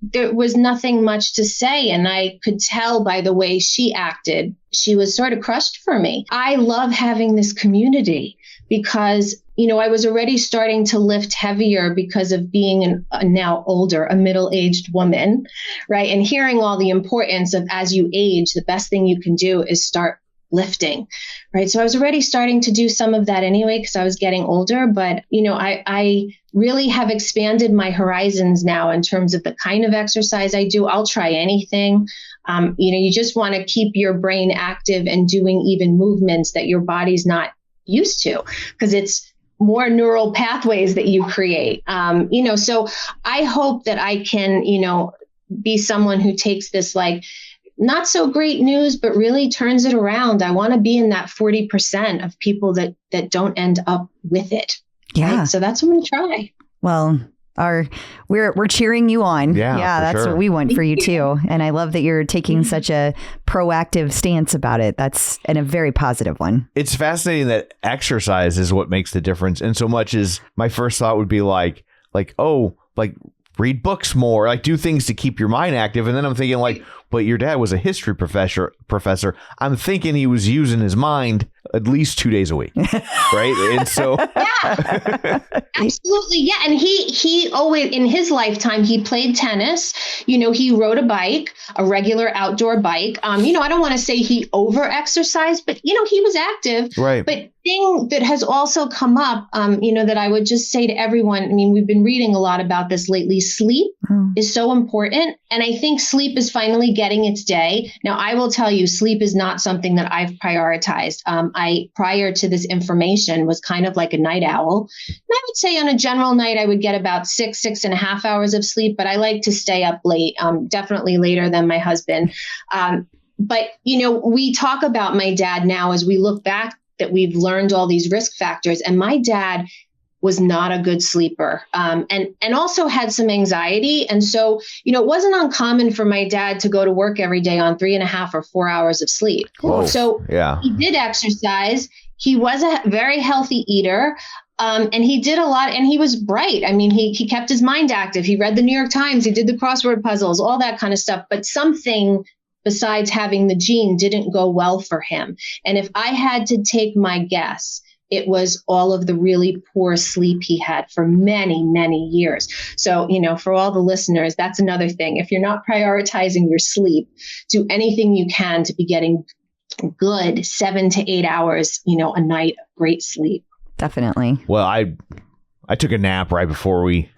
There was nothing much to say. And I could tell by the way she acted, she was sort of crushed for me. I love having this community because, I was already starting to lift heavier because of being a now older, a middle-aged woman, right? And hearing all the importance of as you age, the best thing you can do is start lifting, right? So I was already starting to do some of that anyway because I was getting older, but I really have expanded my horizons now in terms of the kind of exercise I do. I'll try anything. You just want to keep your brain active and doing even movements that your body's not used to because it's more neural pathways that you create. So I hope that I can, be someone who takes this not so great news, but really turns it around. I want to be in that 40% of people that don't end up with it. Yeah. Right? So that's what I'm going to try. Well, we're cheering you on. Yeah, that's sure. what we want for you too. And I love that you're taking such a proactive stance about it. That's a very positive one. It's fascinating that exercise is what makes the difference. And so much as my first thought would be like, read books more, like do things to keep your mind active. And then I'm thinking like, but your dad was a history professor. I'm thinking he was using his mind at least 2 days a week. Right. And so. Yeah, absolutely. Yeah. And he always, in his lifetime, he played tennis. He rode a bike, a regular outdoor bike. I don't want to say he over exercised, but, he was active. Right. But thing that has also come up, that I would just say to everyone, I mean, we've been reading a lot about this lately. Sleep is so important. And I think sleep is finally getting its day. Now, I will tell you, sleep is not something that I've prioritized. I, prior to this information, was kind of like a night owl. And I would say on a general night, I would get about 6.5 hours of sleep, but I like to stay up late, definitely later than my husband. But, we talk about my dad now as we look back that we've learned all these risk factors. And my dad was not a good sleeper, and also had some anxiety. And so, it wasn't uncommon for my dad to go to work every day on 3.5 or 4 hours of sleep. Whoa. So Yeah. he did exercise. He was a very healthy eater. And he did a lot, and he was bright. I mean, he kept his mind active. He read the New York Times. He did the crossword puzzles, all that kind of stuff. But something besides having the gene didn't go well for him. And if I had to take my guess, it was all of the really poor sleep he had for many, many years. So, for all the listeners, that's another thing. If you're not prioritizing your sleep, do anything you can to be getting good 7 to 8 hours, a night of great sleep. Definitely. Well, I took a nap right before we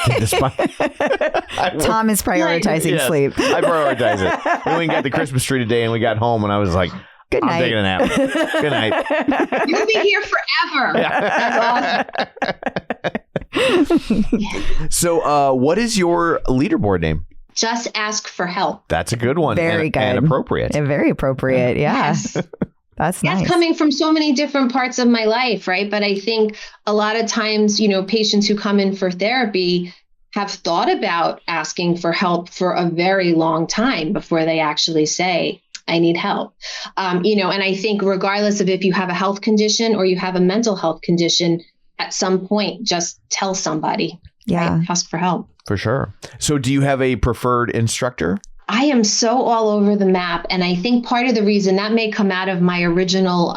did this. Tom is prioritizing Yes, sleep. I prioritize it. And we got the Christmas tree today and we got home and I was like, Good night. I'm taking a nap. Good night. You'll be here forever. That's awesome. So what is your leaderboard name? Just ask for help. That's a good one. Very good. And appropriate. Very appropriate. Yeah. Yes. That's nice. That's coming from so many different parts of my life, right? But I think a lot of times, patients who come in for therapy have thought about asking for help for a very long time before they actually say, I need help. And I think regardless of if you have a health condition or you have a mental health condition, at some point, just tell somebody. Yeah. Right? Ask for help. For sure. So do you have a preferred instructor? I am so all over the map. And I think part of the reason that may come out of my original,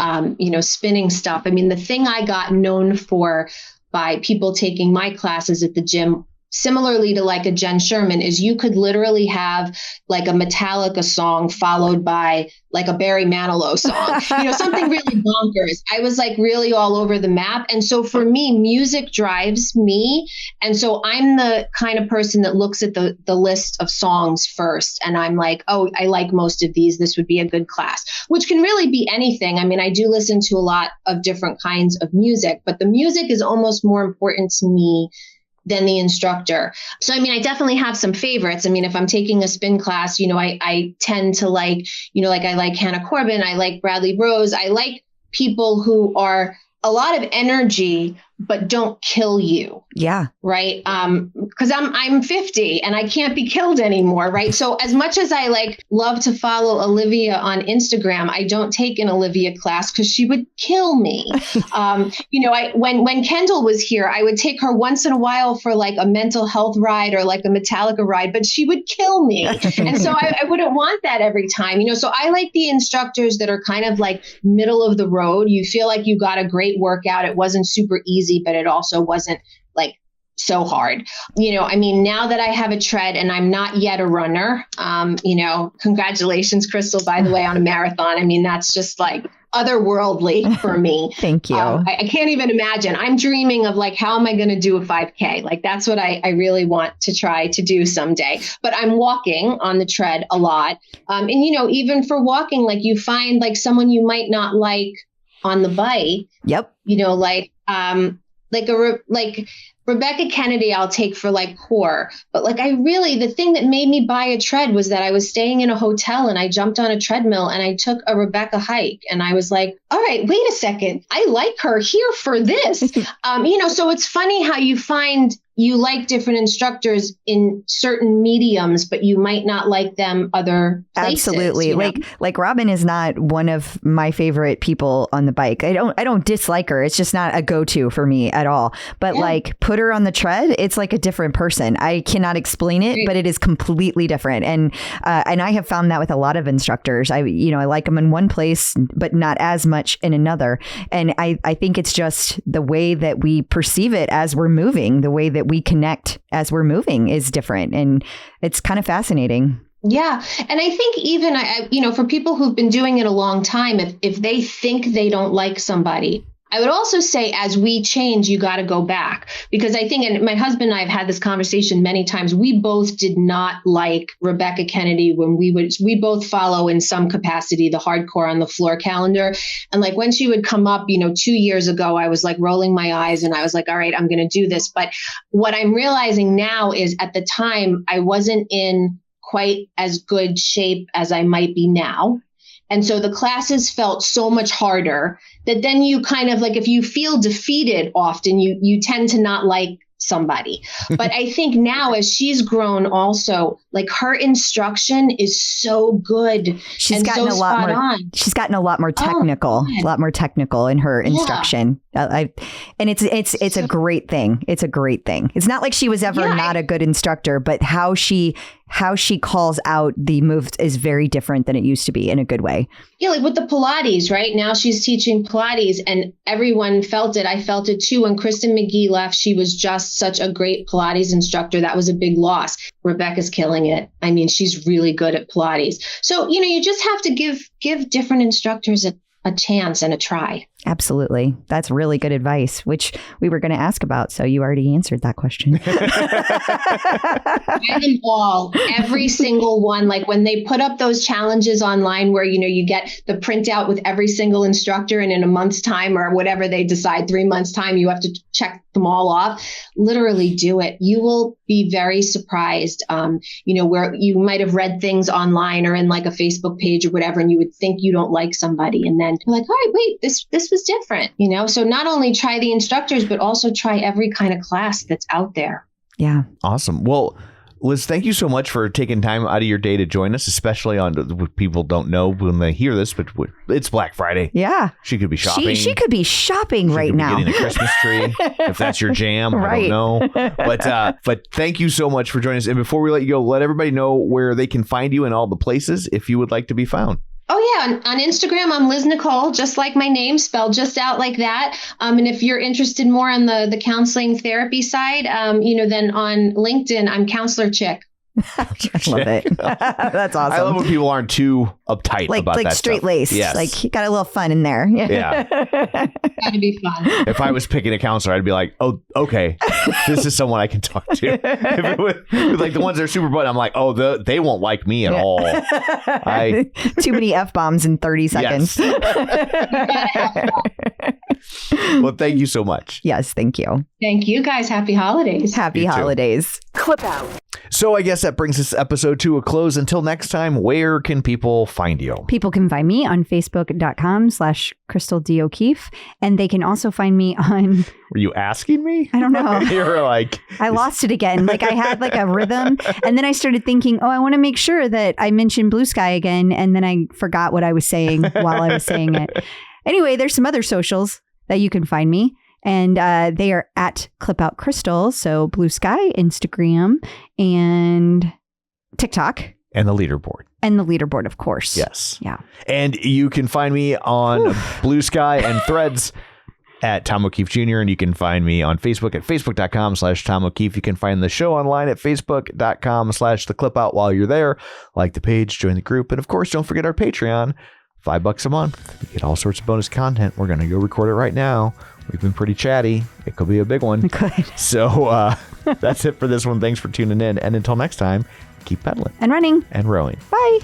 spinning stuff. I mean, the thing I got known for by people taking my classes at the gym, similarly to like a Jenn Sherman, is you could literally have like a Metallica song followed by like a Barry Manilow song, something really bonkers. I was like really all over the map. And so for me, music drives me. And so I'm the kind of person that looks at the list of songs first. And I'm like, oh, I like most of these. This would be a good class, which can really be anything. I mean, I do listen to a lot of different kinds of music, but the music is almost more important to me than the instructor. So, I mean, I definitely have some favorites. I mean, if I'm taking a spin class, I tend to like, I like Hannah Corbin, I like Bradley Rose. I like people who are a lot of energy, but don't kill you. Yeah. Right. Because I'm 50 and I can't be killed anymore. Right. So as much as I love to follow Olivia on Instagram, I don't take an Olivia class because she would kill me. When Kendall was here, I would take her once in a while for like a mental health ride or like a Metallica ride, but she would kill me. And so I wouldn't want that every time, so I like the instructors that are kind of like middle of the road. You feel like you got a great workout. It wasn't super easy, but it also wasn't like so hard. Now that I have a tread and I'm not yet a runner, congratulations, Crystal, by the way, on a marathon. I mean, that's just like otherworldly for me. Thank you. I can't even imagine. I'm dreaming of like, how am I going to do a 5K? Like, that's what I really want to try to do someday. But I'm walking on the tread a lot. And even for walking, like you find like someone you might not like on the bike. Yep. Rebecca Kennedy, I'll take for like core. But like the thing that made me buy a tread was that I was staying in a hotel and I jumped on a treadmill and I took a Rebecca hike. And I was like, all right, wait a second. I like her here for this. So it's funny how you find you like different instructors in certain mediums, but you might not like them other places. Absolutely. Like Robin is not one of my favorite people on the bike. I don't dislike her. It's just not a go-to for me at all. But like put her on the tread, it's like a different person. I cannot explain it, but it is completely different. And I have found that with a lot of instructors. I like them in one place, but not as much in another. And I think it's just the way that we perceive it as we're moving, the way that we connect as we're moving is different. And it's kind of fascinating. Yeah. And I think even, for people who've been doing it a long time, if they think they don't like somebody, I would also say as we change, you got to go back, because I think, and my husband and I have had this conversation many times, we both did not like Rebecca Kennedy when we both follow in some capacity the hardcore on the floor calendar. And like when she would come up, 2 years ago, I was like rolling my eyes and I was like, all right, I'm going to do this. But what I'm realizing now is at the time I wasn't in quite as good shape as I might be now. And so the classes felt so much harder that then you kind of like, if you feel defeated often, you tend to not like somebody. But I think now as she's grown also, like her instruction is so good. She's gotten a lot more technical in her instruction. And it's a great thing. It's a great thing. It's not like she was ever not a good instructor, but how she calls out the moves is very different than it used to be in a good way. Yeah, like with the Pilates, right? Now she's teaching Pilates and everyone felt it. I felt it too. When Kristen McGee left, she was just such a great Pilates instructor. That was a big loss. Rebecca's killing it. I mean, she's really good at Pilates. So, you just have to give different instructors a chance and a try. Absolutely. That's really good advice, which we were going to ask about. So you already answered that question. Try them all, every single one. Like when they put up those challenges online where, you get the printout with every single instructor and in a month's time or whatever they decide, 3 months time, you have to check them all off. Literally do it. You will be very surprised, where you might have read things online or in like a Facebook page or whatever, and you would think you don't like somebody. And then you're like, all right, wait, this was different, So not only try the instructors, but also try every kind of class that's out there. Yeah. Awesome. Well, Liz, thank you so much for taking time out of your day to join us, especially on people don't know when they hear this, but it's Black Friday. Yeah. She could be shopping. She could be shopping right now. Getting a Christmas tree, if that's your jam. Right. I don't know. But thank you so much for joining us. And before we let you go, let everybody know where they can find you in all the places if you would like to be found. Oh, yeah. On Instagram, I'm Liz Nikol, just like my name, spelled just out like that. And if you're interested more on the counseling therapy side, then on LinkedIn, I'm Counselor Chick. I love it. That's awesome. I love when people aren't too uptight about that like straight laced. Yes. Like you got a little fun in there. Yeah. Gotta be fun. If I was picking a counselor, I'd be like, oh, okay, this is someone I can talk to. If it was, like the ones that are super blunt, I'm like, oh, they won't like me at all. Too many F-bombs in 30 seconds. Yes. Well, thank you so much. Yes, thank you. Thank you guys. Happy holidays. Happy holidays. Clip out. So I guess that brings this episode to a close. Until next time, where can people find you? People can find me on Facebook.com/Crystal D. O'Keefe. And they can also find me on... Were you asking me? I don't know. You were like... I lost it again. Like I had like a rhythm. And then I started thinking, I want to make sure that I mentioned Blue Sky again. And then I forgot what I was saying while I was saying it. Anyway, there's some other socials that you can find me. And they are at Clip Out Crystal. So Blue Sky, Instagram, and TikTok. And the leaderboard. And the leaderboard, of course. Yes. Yeah. And you can find me on Blue Sky and Threads at Tom O'Keefe Jr. And you can find me on Facebook at Facebook.com/Tom O'Keefe. You can find the show online at Facebook.com/The Clip Out while you're there. Like the page, join the group. And of course, don't forget our Patreon. $5 a month. You get all sorts of bonus content. We're going to go record it right now. We've been pretty chatty. It could be a big one. It could. So that's it for this one. Thanks for tuning in. And until next time, keep pedaling. And running. And rowing. Bye.